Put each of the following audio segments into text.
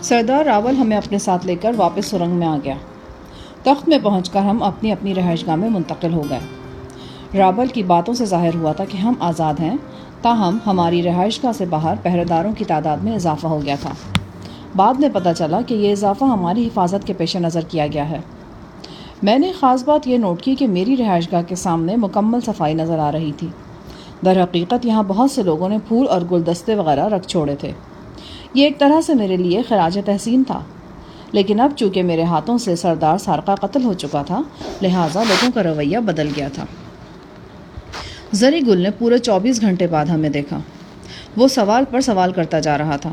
سردار راول ہمیں اپنے ساتھ لے کر واپس سرنگ میں آ گیا۔ تخت میں پہنچ کر ہم اپنی اپنی رہائش گاہ میں منتقل ہو گئے۔ راول کی باتوں سے ظاہر ہوا تھا کہ ہم آزاد ہیں، تاہم ہماری رہائش گاہ سے باہر پہرے داروں کی تعداد میں اضافہ ہو گیا تھا۔ بعد میں پتہ چلا کہ یہ اضافہ ہماری حفاظت کے پیش نظر کیا گیا ہے۔ میں نے خاص بات یہ نوٹ کی کہ میری رہائش گاہ کے سامنے مکمل صفائی نظر آ رہی تھی۔ در حقیقت یہاں بہت سے لوگوں نے پھول اور گلدستے وغیرہ رکھ چھوڑے تھے۔ یہ ایک طرح سے میرے لیے خراج تحسین تھا، لیکن اب چونکہ میرے ہاتھوں سے سردار سارقہ قتل ہو چکا تھا، لہٰذا لوگوں کا رویہ بدل گیا تھا۔ زری گل نے پورے 24 گھنٹے بعد ہمیں دیکھا۔ وہ سوال پر سوال کرتا جا رہا تھا۔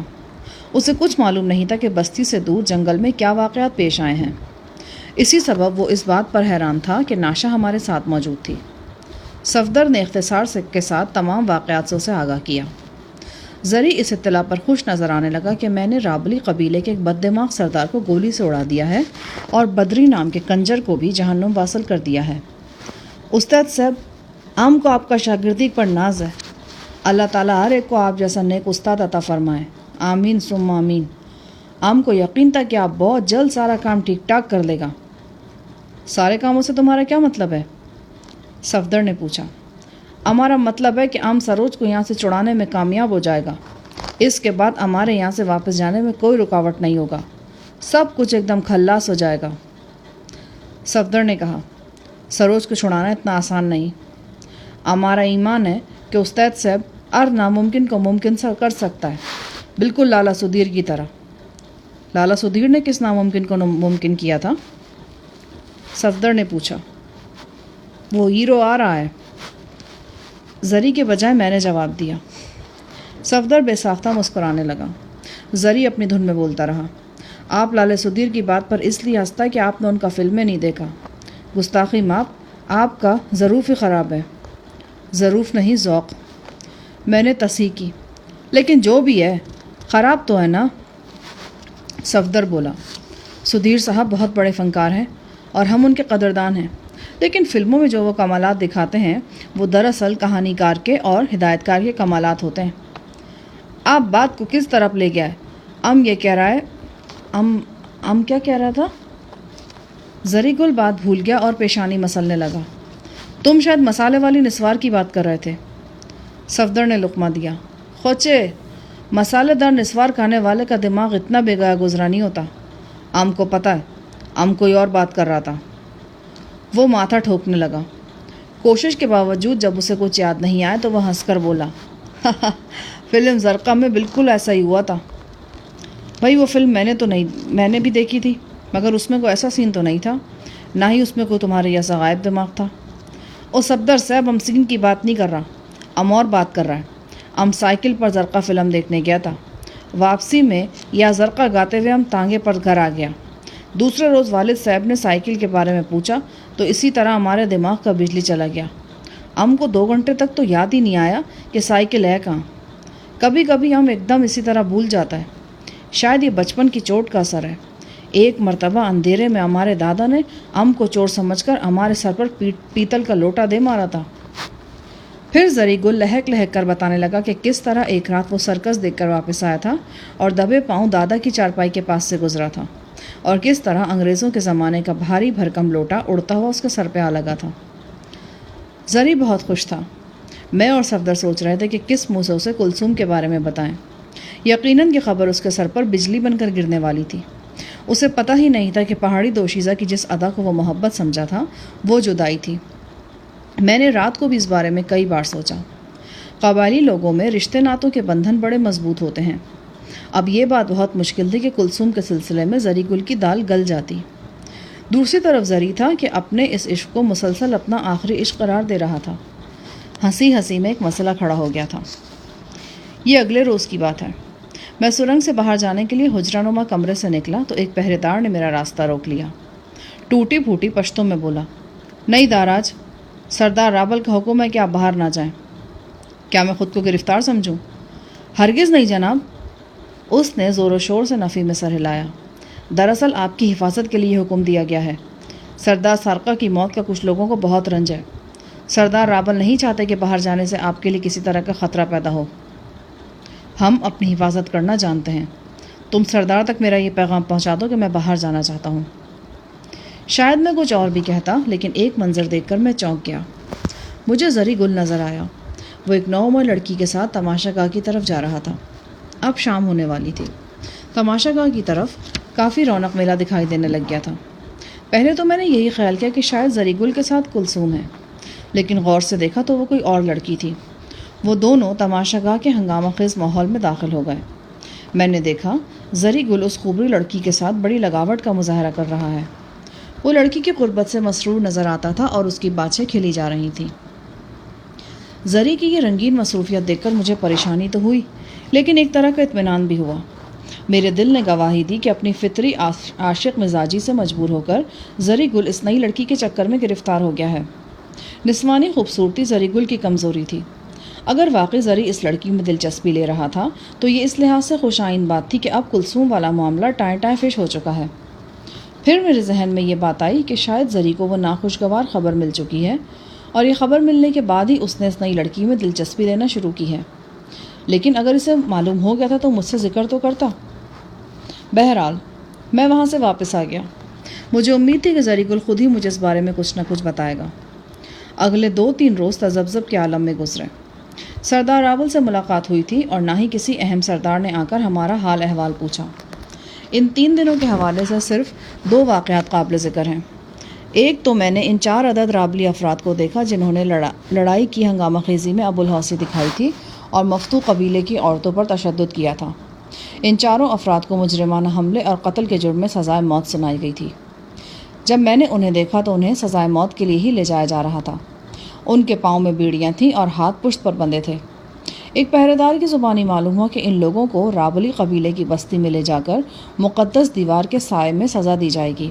اسے کچھ معلوم نہیں تھا کہ بستی سے دور جنگل میں کیا واقعات پیش آئے ہیں۔ اسی سبب وہ اس بات پر حیران تھا کہ ناشا ہمارے ساتھ موجود تھی۔ صفدر نے اختصار کے ساتھ تمام واقعات سے اسے آگاہ کیا۔ زری اس اطلاع پر خوش نظر آنے لگا کہ میں نے رابلی قبیلے کے ایک بد دماغ سردار کو گولی سے اڑا دیا ہے اور بدری نام کے کنجر کو بھی جہنم واصل کر دیا ہے۔ استاد صاحب، ہم کو آپ کا شاگردی پر ناز ہے۔ اللہ تعالیٰ ہر ایک کو آپ جیسا نیک استاد عطا فرمائے، آمین ثم آمین۔ ہم کو یقین تھا کہ آپ بہت جلد سارا کام ٹھیک ٹھاک کر لے گا۔ سارے کاموں سے تمہارا کیا مطلب ہے؟ صفدر نے پوچھا۔ ہمارا مطلب ہے کہ ہم سروج کو یہاں سے چھڑانے میں کامیاب ہو جائے گا۔ اس کے بعد ہمارے یہاں سے واپس جانے میں کوئی رکاوٹ نہیں ہوگا، سب کچھ ایک دم خلاص ہو جائے گا۔ صفدر نے کہا، سروج کو چھڑانا اتنا آسان نہیں۔ ہمارا ایمان ہے کہ استاد صاحب ہر ناممکن کو ممکن کر سکتا ہے، بالکل لالا سدھیر کی طرح۔ لالا سدھیر نے کس ناممکن کو ممکن کیا تھا؟ صفدر نے پوچھا۔ وہ ہیرو آ رہا ہے، زری کے بجائے میں نے جواب دیا۔ صفدر بے ساختہ مسکرانے لگا۔ زری اپنی دھن میں بولتا رہا۔ آپ لالے سدھیر کی بات پر اس لیے ہنستا ہے کہ آپ نے ان کا فلم میں نہیں دیکھا۔ گستاخی ماپ، آپ کا ظروف ہی خراب ہے۔ ظروف نہیں، ذوق۔ میں نے تصحیح کی۔ لیکن جو بھی ہے، خراب تو ہے نا؟ صفدر بولا، سدھیر صاحب بہت بڑے فنکار ہیں اور ہم ان کے قدردان ہیں، لیکن فلموں میں جو وہ کمالات دکھاتے ہیں وہ دراصل کہانی کار کے اور ہدایت کار کے کمالات ہوتے ہیں۔ آپ بات کو کس طرف لے گیا ہے؟ یہ کہہ رہا ہے کیا کہہ رہا تھا؟ زری گل بات بھول گیا اور پیشانی مسلنے لگا۔ تم شاید مسالے والی نسوار کی بات کر رہے تھے۔ صفدر نے لقمہ دیا۔ خوچے، مسالے دار نسوار کھانے والے کا دماغ اتنا بے گایا گزرا نہیں ہوتا۔ کو پتہ ہے، کوئی اور بات کر رہا تھا۔ وہ ماتھا ٹھوکنے لگا۔ کوشش کے باوجود جب اسے کچھ یاد نہیں آیا تو وہ ہنس کر بولا، فلم زرقا میں بالکل ایسا ہی ہوا تھا۔ بھائی وہ فلم میں نے بھی دیکھی تھی، مگر اس میں کوئی ایسا سین تو نہیں تھا، نہ ہی اس میں کوئی تمہارے جیسا غائب دماغ تھا۔ اور صفدر صاحب، ہم سین کی بات نہیں کر رہا، ہم اور بات کر رہا ہے۔ سائیکل پر زرقا فلم دیکھنے گیا تھا۔ واپسی میں یا زرقا گاتے ہوئے تانگے پر گھر آ گیا۔ دوسرے روز والد صاحب نے سائیکل کے بارے میں پوچھا تو اسی طرح ہمارے دماغ کا بجلی چلا گیا۔ کو 2 گھنٹے تک تو یاد ہی نہیں آیا کہ سائیکل ہے کہاں۔ کبھی کبھی ایک دم اسی طرح بھول جاتا ہے۔ شاید یہ بچپن کی چوٹ کا اثر ہے۔ ایک مرتبہ اندھیرے میں ہمارے دادا نے کو چور سمجھ کر ہمارے سر پر پیتل کا لوٹا دے مارا تھا۔ پھر زری گل لہک لہک کر بتانے لگا کہ کس طرح ایک رات وہ سرکس دیکھ کر واپس آیا تھا اور دبے پاؤں دادا کی چارپائی کے پاس سے گزرا تھا، اور کس طرح انگریزوں کے زمانے کا بھاری بھرکم لوٹا اڑتا ہوا اس کے سر پہ آ لگا تھا۔ زری بہت خوش تھا۔ میں اور صفدر سوچ رہے تھے کہ کس منہ سے اسے کلثوم کے بارے میں بتائیں۔ یقیناً کی خبر اس کے سر پر بجلی بن کر گرنے والی تھی۔ اسے پتہ ہی نہیں تھا کہ پہاڑی دوشیزہ کی جس ادا کو وہ محبت سمجھا تھا وہ جدائی تھی۔ میں نے رات کو بھی اس بارے میں کئی بار سوچا۔ قبائلی لوگوں میں رشتے ناتوں کے بندھن بڑے مضبوط ہوتے ہیں۔ اب یہ بات بہت مشکل تھی کہ کلثوم کے سلسلے میں زری گل کی دال گل جاتی۔ دوسری طرف زری تھا کہ اپنے اس عشق کو مسلسل اپنا آخری عشق قرار دے رہا تھا۔ ہنسی ہنسی میں ایک مسئلہ کھڑا ہو گیا تھا۔ یہ اگلے روز کی بات ہے۔ میں سرنگ سے باہر جانے کے لیے حجرہ نما کمرے سے نکلا تو ایک پہرے دار نے میرا راستہ روک لیا۔ ٹوٹی پھوٹی پشتوں میں بولا، نہیں داراج، سردار راول کا حکم ہے کہ آپ باہر نہ جائیں۔ کیا میں خود کو گرفتار سمجھوں؟ ہرگز نہیں جناب۔ اس نے زور و شور سے نفی میں سر ہلایا۔ دراصل آپ کی حفاظت کے لیے حکم دیا گیا ہے۔ سردار سارقہ کی موت کا کچھ لوگوں کو بہت رنج ہے۔ سردار راول نہیں چاہتے کہ باہر جانے سے آپ کے لیے کسی طرح کا خطرہ پیدا ہو۔ ہم اپنی حفاظت کرنا جانتے ہیں۔ تم سردار تک میرا یہ پیغام پہنچا دو کہ میں باہر جانا چاہتا ہوں۔ شاید میں کچھ اور بھی کہتا، لیکن ایک منظر دیکھ کر میں چونک گیا۔ مجھے زری گل نظر آیا۔ وہ ایک نوعمر لڑکی کے ساتھ تماشا گاہ کی طرف جا رہا تھا۔ اب شام ہونے والی تھی۔ تماشا گاہ کی طرف کافی رونق میلہ دکھائی دینے لگ گیا تھا۔ پہلے تو میں نے یہی خیال کیا کہ شاید زری گل کے ساتھ کلثوم ہے، لیکن غور سے دیکھا تو وہ کوئی اور لڑکی تھی۔ وہ دونوں تماشا گاہ کے ہنگامہ خیز ماحول میں داخل ہو گئے۔ میں نے دیکھا زری گل اس خوبری لڑکی کے ساتھ بڑی لگاوٹ کا مظاہرہ کر رہا ہے۔ وہ لڑکی کی قربت سے مسرور نظر آتا تھا اور اس کی باتیں کھلی جا رہی تھیں۔ زری کی یہ رنگین مصروفیت دیکھ کر مجھے پریشانی تو ہوئی، لیکن ایک طرح کا اطمینان بھی ہوا۔ میرے دل نے گواہی دی کہ اپنی فطری عاشق مزاجی سے مجبور ہو کر زری گل اس نئی لڑکی کے چکر میں گرفتار ہو گیا ہے۔ نسوانی خوبصورتی زری گل کی کمزوری تھی۔ اگر واقعی زری اس لڑکی میں دلچسپی لے رہا تھا تو یہ اس لحاظ سے خوش آئند بات تھی کہ اب کلثوم والا معاملہ ٹائیں ٹائیں فش ہو چکا ہے۔ پھر میرے ذہن میں یہ بات آئی کہ شاید زری کو وہ ناخوشگوار خبر مل چکی ہے، اور یہ خبر ملنے کے بعد ہی اس نے اس نئی لڑکی میں دلچسپی لینا شروع کی ہے۔ لیکن اگر اسے معلوم ہو گیا تھا تو مجھ سے ذکر تو کرتا۔ بہرحال میں وہاں سے واپس آ گیا۔ مجھے امید تھی کہ زری گل خود ہی مجھے اس بارے میں کچھ نہ کچھ بتائے گا۔ اگلے 2-3 روز تذبذب کے عالم میں گزرے۔ سردار راول سے ملاقات ہوئی تھی اور نہ ہی کسی اہم سردار نے آ کر ہمارا حال احوال پوچھا۔ ان 3 دنوں کے حوالے سے صرف 2 واقعات قابل ذکر ہیں۔ ایک تو میں نے ان 4 عدد رابلی افراد کو دیکھا جنہوں نے لڑائی کی ہنگامہ خیزی میں ابو الحوثی دکھائی تھی اور مفتو قبیلے کی عورتوں پر تشدد کیا تھا۔ ان 4 افراد کو مجرمانہ حملے اور قتل کے جرم میں سزائے موت سنائی گئی تھی۔ جب میں نے انہیں دیکھا تو انہیں سزائے موت کے لیے ہی لے جایا جا رہا تھا۔ ان کے پاؤں میں بیڑیاں تھیں اور ہاتھ پشت پر بندھے تھے۔ ایک پہرے دار کی زبانی معلوم ہوا کہ ان لوگوں کو رابلی قبیلے کی بستی میں لے جا کر مقدس دیوار کے سائے میں سزا دی جائے گی۔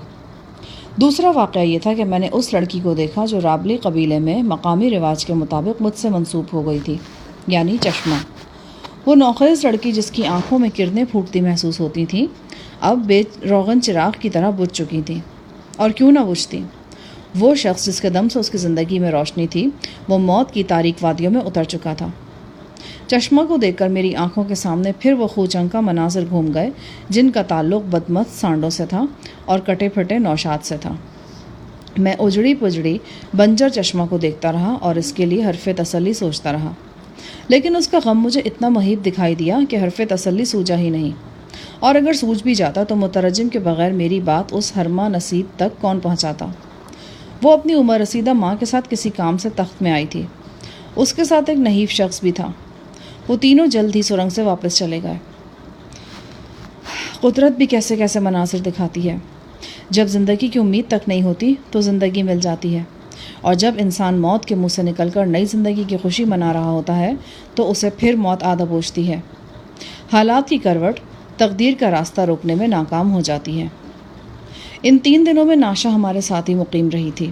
دوسرا واقعہ یہ تھا کہ میں نے اس لڑکی کو دیکھا جو رابلی قبیلے میں مقامی رواج کے مطابق مجھ سے منسوب ہو گئی تھی، یعنی چشمہ۔ وہ نوخیز لڑکی جس کی آنکھوں میں کرنیں پھوٹتی محسوس ہوتی تھیں، اب بے روغن چراغ کی طرح بجھ چکی تھیں۔ اور کیوں نہ بجھتی؟ وہ شخص جس کے دم سے اس کی زندگی میں روشنی تھی، وہ موت کی تاریک وادیوں میں اتر چکا تھا۔ چشمہ کو دیکھ کر میری آنکھوں کے سامنے پھر وہ خوچنگ کا مناظر گھوم گئے جن کا تعلق بدمست سانڈوں سے تھا اور کٹے پھٹے نوشاد سے تھا۔ میں اجڑی پجڑی بنجر چشمہ کو دیکھتا رہا اور اس کے لیے حرف تسلی سوچتا رہا، لیکن اس کا غم مجھے اتنا مہیب دکھائی دیا کہ حرف تسلی سوجا ہی نہیں، اور اگر سوج بھی جاتا تو مترجم کے بغیر میری بات اس حرمہ نصیب تک کون پہنچاتا۔ وہ اپنی عمر رسیدہ ماں کے ساتھ کسی کام سے تخت میں آئی تھی۔ اس کے ساتھ ایک نحیف شخص بھی تھا۔ وہ تینوں جلد ہی سرنگ سے واپس چلے گئے۔ قدرت بھی کیسے کیسے مناظر دکھاتی ہے۔ جب زندگی کی امید تک نہیں ہوتی تو زندگی مل جاتی ہے، اور جب انسان موت کے منہ سے نکل کر نئی زندگی کی خوشی منا رہا ہوتا ہے تو اسے پھر موت آ دبوچتی ہے۔ حالات کی کروٹ تقدیر کا راستہ روکنے میں ناکام ہو جاتی ہے۔ ان 3 دنوں میں ناشا ہمارے ساتھ ہی مقیم رہی تھی۔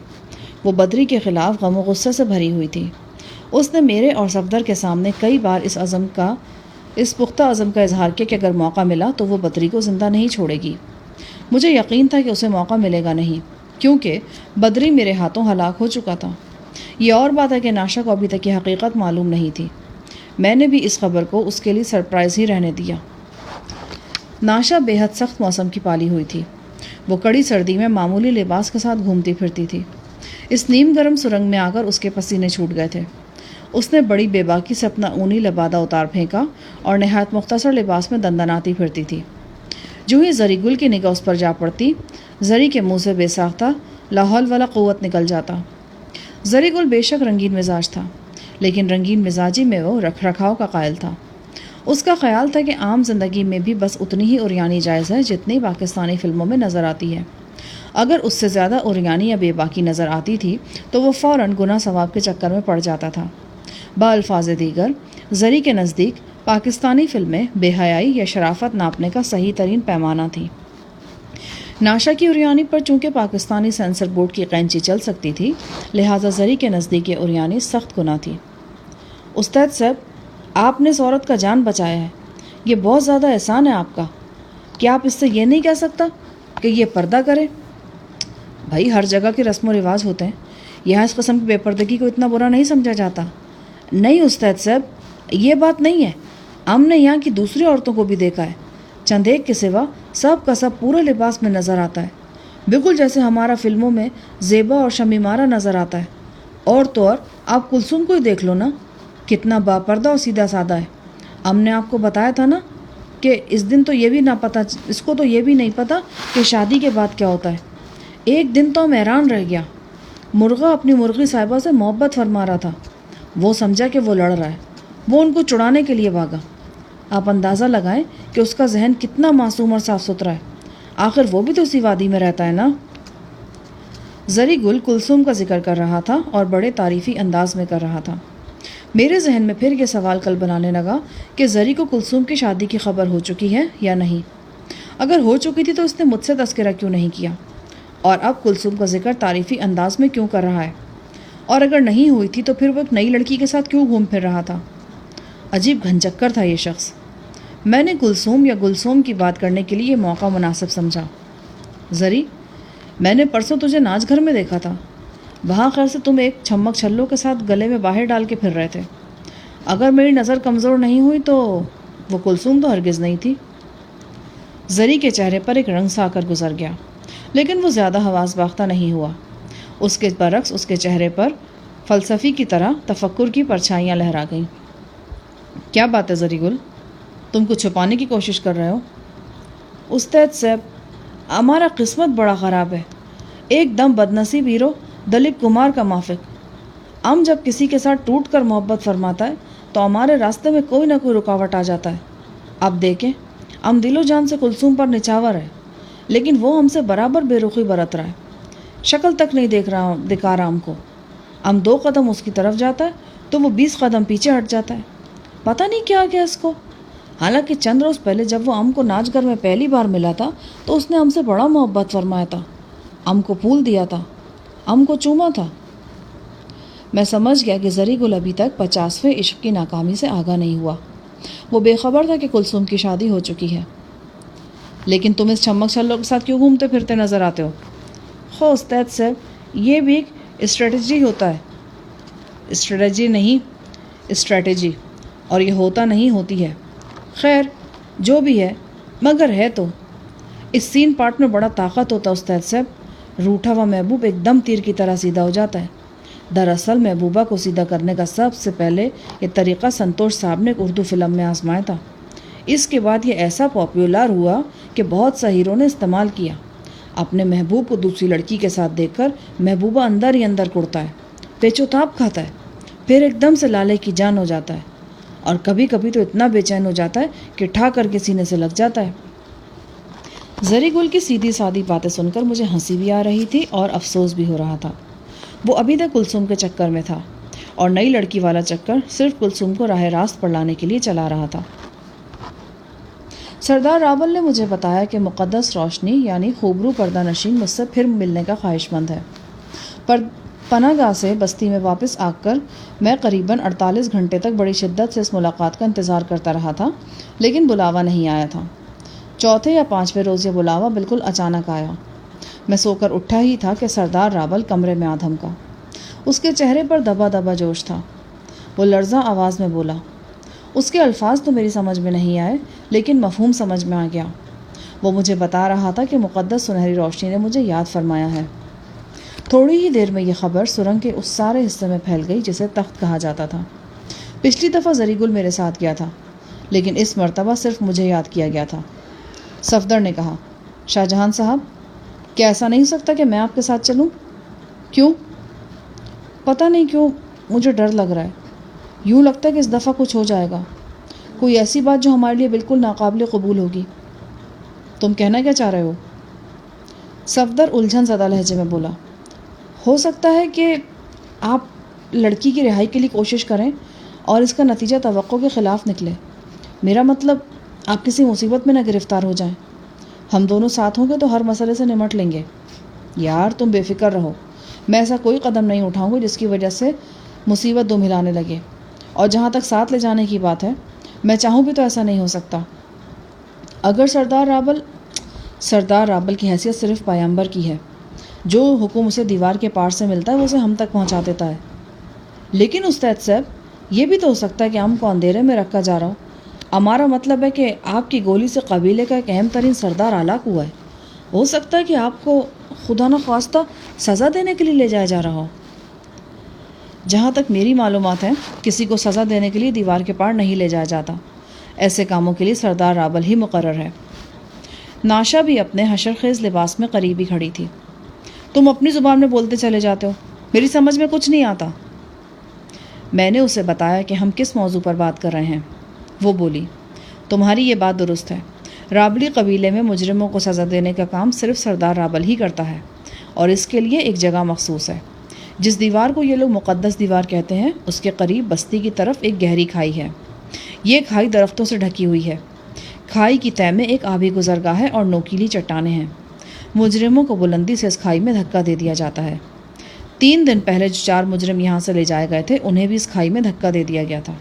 وہ بدری کے خلاف غم و غصے سے بھری ہوئی تھی۔ اس نے میرے اور صفدر کے سامنے کئی بار اس پختہ عزم کا اظہار کیا کہ اگر موقع ملا تو وہ بدری کو زندہ نہیں چھوڑے گی۔ مجھے یقین تھا کہ اسے موقع ملے گا نہیں، کیونکہ بدری میرے ہاتھوں ہلاک ہو چکا تھا۔ یہ اور بات ہے کہ ناشا کو ابھی تک یہ حقیقت معلوم نہیں تھی۔ میں نے بھی اس خبر کو اس کے لیے سرپرائز ہی رہنے دیا۔ ناشا بے حد سخت موسم کی پالی ہوئی تھی۔ وہ کڑی سردی میں معمولی لباس کے ساتھ گھومتی پھرتی تھی۔ اس نیم گرم سرنگ میں آ کر اس کے پسینے چھوٹ گئے تھے۔ اس نے بڑی بے باکی سے اپنا اونی لبادہ اتار پھینکا اور نہایت مختصر لباس میں دندناتی پھرتی تھی۔ جو ہی زری گل کی نگاہ اس پر جا پڑتی، زری کے منہ سے بے ساختہ لا حول ولا قوت نکل جاتا۔ زری گل بے شک رنگین مزاج تھا، لیکن رنگین مزاجی میں وہ رکھ رکھاؤ کا قائل تھا۔ اس کا خیال تھا کہ عام زندگی میں بھی بس اتنی ہی عریانی جائز ہے جتنی پاکستانی فلموں میں نظر آتی ہے۔ اگر اس سے زیادہ عریانی یا بے باکی نظر آتی تھی تو وہ فوراً گناہ ثواب کے چکر میں پڑ جاتا تھا۔ بالفاظ دیگر، زری کے نزدیک پاکستانی فلمیں بے حیائی یا شرافت ناپنے کا صحیح ترین پیمانہ تھی۔ ناشا کی عریانی پر چونکہ پاکستانی سینسر بورڈ کی قینچی چل سکتی تھی، لہٰذا زری کے نزدیک یہ عریانی سخت گناہ تھی۔ استاد صاحب، آپ نے اس عورت کا جان بچایا ہے، یہ بہت زیادہ احسان ہے آپ کا۔ کیا آپ اس سے یہ نہیں کہہ سکتا کہ یہ پردہ کرے؟ بھائی، ہر جگہ کے رسم و رواج ہوتے ہیں، یہاں اس قسم کی بے پردگی کو اتنا برا نہیں سمجھا جاتا۔ نہیں استاد صاحب، یہ بات نہیں ہے، ہم نے یہاں کی دوسری عورتوں کو بھی دیکھا ہے، چند ایک کے سوا سب کا سب پورے لباس میں نظر آتا ہے، بالکل جیسے ہمارا فلموں میں زیبا اور شمیمارہ نظر آتا ہے۔ اور تو اور آپ کلثوم کو ہی دیکھ لو نا، کتنا باپردہ اور سیدھا سادہ ہے۔ ہم نے آپ کو بتایا تھا نا کہ اس کو تو یہ بھی نہیں پتا کہ شادی کے بعد کیا ہوتا ہے۔ ایک دن تو ہم حیران رہ گیا، مرغا اپنی مرغی صاحبہ سے محبت فرما رہا تھا، وہ سمجھا کہ وہ لڑ رہا ہے، وہ ان کو چڑانے کے لیے بھاگا۔ آپ اندازہ لگائیں کہ اس کا ذہن کتنا معصوم اور صاف ستھرا ہے، آخر وہ بھی تو اسی وادی میں رہتا ہے نا۔ زری گل کلثوم کا ذکر کر رہا تھا اور بڑے تعریفی انداز میں کر رہا تھا۔ میرے ذہن میں پھر یہ سوال کل بنانے لگا کہ زری کو کلثوم کی شادی کی خبر ہو چکی ہے یا نہیں۔ اگر ہو چکی تھی تو اس نے مجھ سے تذکرہ کیوں نہیں کیا، اور اب کلثوم کا ذکر تعریفی انداز میں کیوں کر رہا ہے؟ اور اگر نہیں ہوئی تھی تو پھر وہ ایک نئی لڑکی کے ساتھ کیوں گھوم پھر رہا تھا؟ عجیب گھنجکر تھا یہ شخص۔ میں نے کلثوم یا گلثوم کی بات کرنے کے لیے یہ موقع مناسب سمجھا۔ زری، میں نے پرسوں تجھے ناچ گھر میں دیکھا تھا، وہاں خیر سے تم ایک چھمک چھلوں کے ساتھ گلے میں باہر ڈال کے پھر رہے تھے۔ اگر میری نظر کمزور نہیں ہوئی تو وہ کلثوم تو ہرگز نہیں تھی۔ زری کے چہرے پر ایک رنگ سا کر گزر گیا، لیکن وہ زیادہ حواس باختہ نہیں ہوا۔ اس کے برعکس اس کے چہرے پر فلسفی کی طرح تفکر کی پرچھائیاں لہرا گئیں۔ کیا بات ہے زری گل، تم کو چھپانے کی کوشش کر رہے ہو؟ استاد صاحب، ہمارا قسمت بڑا خراب ہے، ایک دم بدنصیب ہیرو دلیپ کمار کا مافک۔ ہم جب کسی کے ساتھ ٹوٹ کر محبت فرماتا ہے تو ہمارے راستے میں کوئی نہ کوئی رکاوٹ آ جاتا ہے۔ اب دیکھیں، ہم دل و جان سے کلثوم پر نچھاور ہے، لیکن وہ ہم سے برابر بے رخی برت رہا ہے، شکل تک نہیں دکھا رہا ہم کو۔ ہم 2 قدم اس کی طرف جاتا ہے تو وہ 20 قدم پیچھے ہٹ جاتا ہے، پتہ نہیں کیا گیا اس کو۔ حالانکہ چند روز پہلے جب وہ ہم کو ناچ گھر میں پہلی بار ملا تھا تو اس نے ہم سے بڑا محبت فرمایا تھا، ہم کو پھول دیا تھا، ہم کو چوما تھا۔ میں سمجھ گیا کہ زری گل ابھی تک 50ویں عشق کی ناکامی سے آگاہ نہیں ہوا۔ وہ بے خبر تھا کہ کلثوم کی شادی ہو چکی ہے۔ لیکن تم اس چھمک چھلوں کے ساتھ کیوں گھومتے پھرتے نظر آتے ہو؟ خو استاد صاحب، یہ بھی ایک اسٹریٹجی ہوتا ہے۔ اسٹریٹجی نہیں، اسٹریٹجی، اور یہ ہوتا نہیں ہوتی ہے۔ خیر جو بھی ہے، مگر ہے تو اس سین پارٹ میں بڑا طاقت ہوتا ہے استاد صاحب۔ روٹھا ہوا محبوب ایک دم تیر کی طرح سیدھا ہو جاتا ہے۔ دراصل محبوبہ کو سیدھا کرنے کا سب سے پہلے یہ طریقہ سنتوش صاحب نے ایک اردو فلم میں آزمایا تھا۔ اس کے بعد یہ ایسا پاپولر ہوا کہ بہت سے ہیرو نے استعمال کیا۔ اپنے محبوب کو دوسری لڑکی کے ساتھ دیکھ کر محبوبہ اندر ہی اندر کڑتا ہے، پیچو تاپ کھاتا ہے، پھر ایک دم سے لالے کی جان ہو جاتا ہے، اور کبھی کبھی تو اتنا بے چین ہو جاتا ہے کہ ٹھا کر کے سینے سے لگ جاتا ہے۔ زری گل کی سیدھی سادی باتیں سن کر مجھے ہنسی بھی آ رہی تھی اور افسوس بھی ہو رہا تھا۔ وہ ابھی تک کلثوم کے چکر میں تھا، اور نئی لڑکی والا چکر صرف کلثوم کو راہ راست پر لانے کے لیے چلا رہا تھا۔ سردار راول نے مجھے بتایا کہ مقدس روشنی یعنی خوبرو پردہ نشین مجھ سے پھر ملنے کا خواہش مند ہے۔ پناہ گاہ سے بستی میں واپس آ کر میں قریباً 48 گھنٹے تک بڑی شدت سے اس ملاقات کا انتظار کرتا رہا تھا، لیکن بلاوا نہیں آیا تھا۔ چوتھے یا 5ویں روز یہ بلاوا بالکل اچانک آیا۔ میں سو کر اٹھا ہی تھا کہ سردار راول کمرے میں آ دھمکا۔ اس کے چہرے پر دبا دبا جوش تھا۔ وہ لرزاں آواز میں بولا۔ اس کے الفاظ تو میری سمجھ میں نہیں آئے، لیکن مفہوم سمجھ میں آ گیا۔ وہ مجھے بتا رہا تھا کہ مقدس سنہری روشنی نے مجھے یاد فرمایا ہے۔ تھوڑی ہی دیر میں یہ خبر سرنگ کے اس سارے حصے میں پھیل گئی جسے تخت کہا جاتا تھا۔ پچھلی دفعہ زری گل میرے ساتھ گیا تھا، لیکن اس مرتبہ صرف مجھے یاد کیا گیا تھا۔ صفدر نے کہا، شاہ جہان صاحب، کیا ایسا نہیں سکتا کہ میں آپ کے ساتھ چلوں؟ کیوں؟ پتہ نہیں کیوں مجھے ڈر لگ رہا ہے۔ یوں لگتا ہے کہ اس دفعہ کچھ ہو جائے گا، کوئی ایسی بات جو ہمارے لیے بالکل ناقابل قبول ہوگی۔ تم کہنا کیا چاہ رہے ہو؟ صفدر الجھن زدہ لہجے میں بولا، ہو سکتا ہے کہ آپ لڑکی کی رہائی کے لیے کوشش کریں اور اس کا نتیجہ توقع کے خلاف نکلے۔ میرا مطلب آپ کسی مصیبت میں نہ گرفتار ہو جائیں۔ ہم دونوں ساتھ ہوں گے تو ہر مسئلے سے نمٹ لیں گے۔ یار تم بے فکر رہو، میں ایسا کوئی قدم نہیں اٹھاؤں گا جس کی وجہ سے مصیبت دو ملانے لگے، اور جہاں تک ساتھ لے جانے کی بات ہے، میں چاہوں بھی تو ایسا نہیں ہو سکتا۔ اگر سردار رابل کی حیثیت صرف پیغمبر کی ہے، جو حکم اسے دیوار کے پار سے ملتا ہے وہ اسے ہم تک پہنچا دیتا ہے۔ لیکن استاد صاحب، یہ بھی تو ہو سکتا ہے کہ ہم کو اندھیرے میں رکھا جا رہا ہو، ہمارا مطلب ہے کہ آپ کی گولی سے قبیلے کا ایک اہم ترین سردار ہلاک ہوا ہے. ہو سکتا ہے کہ آپ کو خدا نخواستہ سزا دینے کے لیے لے جایا جا رہا ہو. جہاں تک میری معلومات ہیں کسی کو سزا دینے کے لیے دیوار کے پار نہیں لے جایا جاتا. ایسے کاموں کے لیے سردار رابل ہی مقرر ہے. ناشا بھی اپنے حشر خیز لباس میں قریبی کھڑی تھی. تم اپنی زبان میں بولتے چلے جاتے ہو، میری سمجھ میں کچھ نہیں آتا. میں نے اسے بتایا کہ ہم کس موضوع پر بات کر رہے ہیں. وہ بولی، تمہاری یہ بات درست ہے. رابلی قبیلے میں مجرموں کو سزا دینے کا کام صرف سردار رابل ہی کرتا ہے، اور اس کے لیے ایک جگہ مخصوص ہے. جس دیوار کو یہ لوگ مقدس دیوار کہتے ہیں اس کے قریب بستی کی طرف ایک گہری کھائی ہے. یہ کھائی درختوں سے ڈھکی ہوئی ہے. کھائی کی تہہ میں ایک آبی گزرگاہ ہے اور نوکیلی چٹانیں ہیں. مجرموں کو بلندی سے اس کھائی میں دھکا دے دیا جاتا ہے. 3 دن پہلے جو 4 مجرم یہاں سے لے جائے گئے تھے انہیں بھی اس کھائی میں دھکا دے دیا گیا تھا.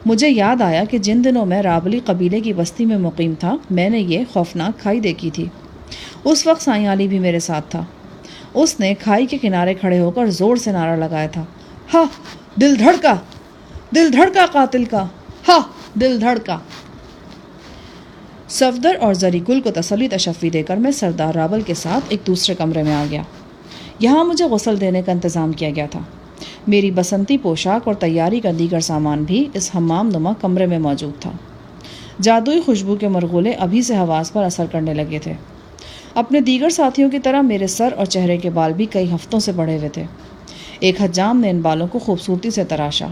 مجھے یاد آیا کہ جن دنوں میں رابلی قبیلے کی بستی میں مقیم تھا میں نے یہ خوفناک کھائی دیکھی تھی. اس وقت سائیں علی بھی میرے ساتھ تھا. اس نے کھائی کے کنارے کھڑے ہو کر زور سے نعرہ لگایا تھا، ہاں دل دھڑکا قاتل کا، ہاں دل دھڑکا. صفدر اور زری گل کو تسلی تشفی دے کر میں سردار رابل کے ساتھ ایک دوسرے کمرے میں آ گیا. یہاں مجھے غسل دینے کا انتظام کیا گیا تھا. میری بسنتی پوشاک اور تیاری کا دیگر سامان بھی اس حمام نما کمرے میں موجود تھا. جادوئی خوشبو کے مرغولے ابھی سے حواس پر اثر کرنے لگے تھے. اپنے دیگر ساتھیوں کی طرح میرے سر اور چہرے کے بال بھی کئی ہفتوں سے بڑھے ہوئے تھے. ایک حجام نے ان بالوں کو خوبصورتی سے تراشا.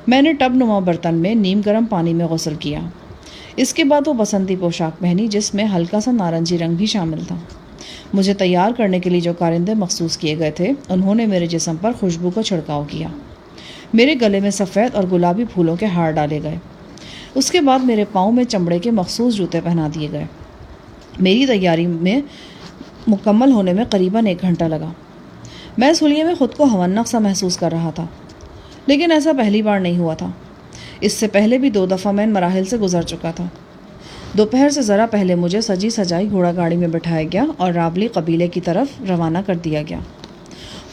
میں نے ٹب نما برتن میں نیم گرم پانی میں غسل کیا. اس کے بعد وہ بسنتی پوشاک پہنی جس میں ہلکا سا نارنجی رنگ بھی شامل تھا. مجھے تیار کرنے کے لیے جو کارندے مخصوص کیے گئے تھے انہوں نے میرے جسم پر خوشبو کا چھڑکاؤ کیا. میرے گلے میں سفید اور گلابی پھولوں کے ہار ڈالے گئے. اس کے بعد میرے پاؤں میں چمڑے کے مخصوص جوتے پہنا دیے گئے. میری تیاری میں مکمل ہونے میں قریباً 1 گھنٹہ لگا. میں اس حلیے میں خود کو ہونق سا محسوس کر رہا تھا، لیکن ایسا پہلی بار نہیں ہوا تھا. اس سے پہلے بھی 2 دفعہ میں ان مراحل سے گزر چکا تھا. دوپہر سے ذرا پہلے مجھے سجی سجائی گھوڑا گاڑی میں بٹھایا گیا اور رابلی قبیلے کی طرف روانہ کر دیا گیا.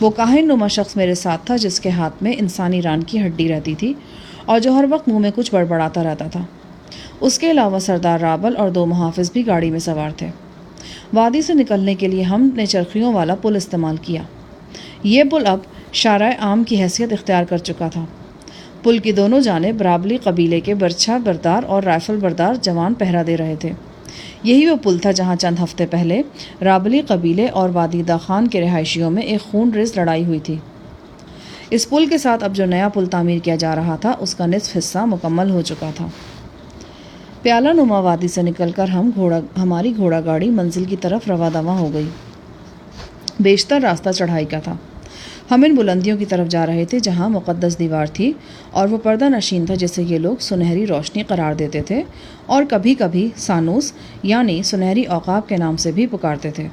وہ کاہن نما شخص میرے ساتھ تھا جس کے ہاتھ میں انسانی ران کی ہڈی رہتی تھی اور جو ہر وقت منہ میں کچھ بڑبڑاتا رہتا تھا. اس کے علاوہ سردار رابل اور 2 محافظ بھی گاڑی میں سوار تھے. وادی سے نکلنے کے لیے ہم نے چرخیوں والا پل استعمال کیا. یہ پل اب شارع عام کی حیثیت اختیار کر چکا تھا. پل کی دونوں جانب رابلی قبیلے کے برچھا بردار اور رائفل بردار جوان پہرا دے رہے تھے. یہی وہ پل تھا جہاں چند ہفتے پہلے رابلی قبیلے اور وادی دا خان کے رہائشیوں میں ایک خون ریز لڑائی ہوئی تھی. اس پل کے ساتھ اب جو نیا پل تعمیر کیا جا رہا تھا اس کا نصف حصہ مکمل ہو چکا تھا. پیالہ نما وادی سے نکل کر ہماری گھوڑا گاڑی منزل کی طرف رواں دواں ہو گئی. بیشتر راستہ چڑھائی کا تھا. ہم ان بلندیوں کی طرف جا رہے تھے جہاں مقدس دیوار تھی اور وہ پردہ نشین تھا جسے یہ لوگ سنہری روشنی قرار دیتے تھے اور کبھی کبھی سانوس یعنی سنہری عقاب کے نام سے بھی پکارتے تھے.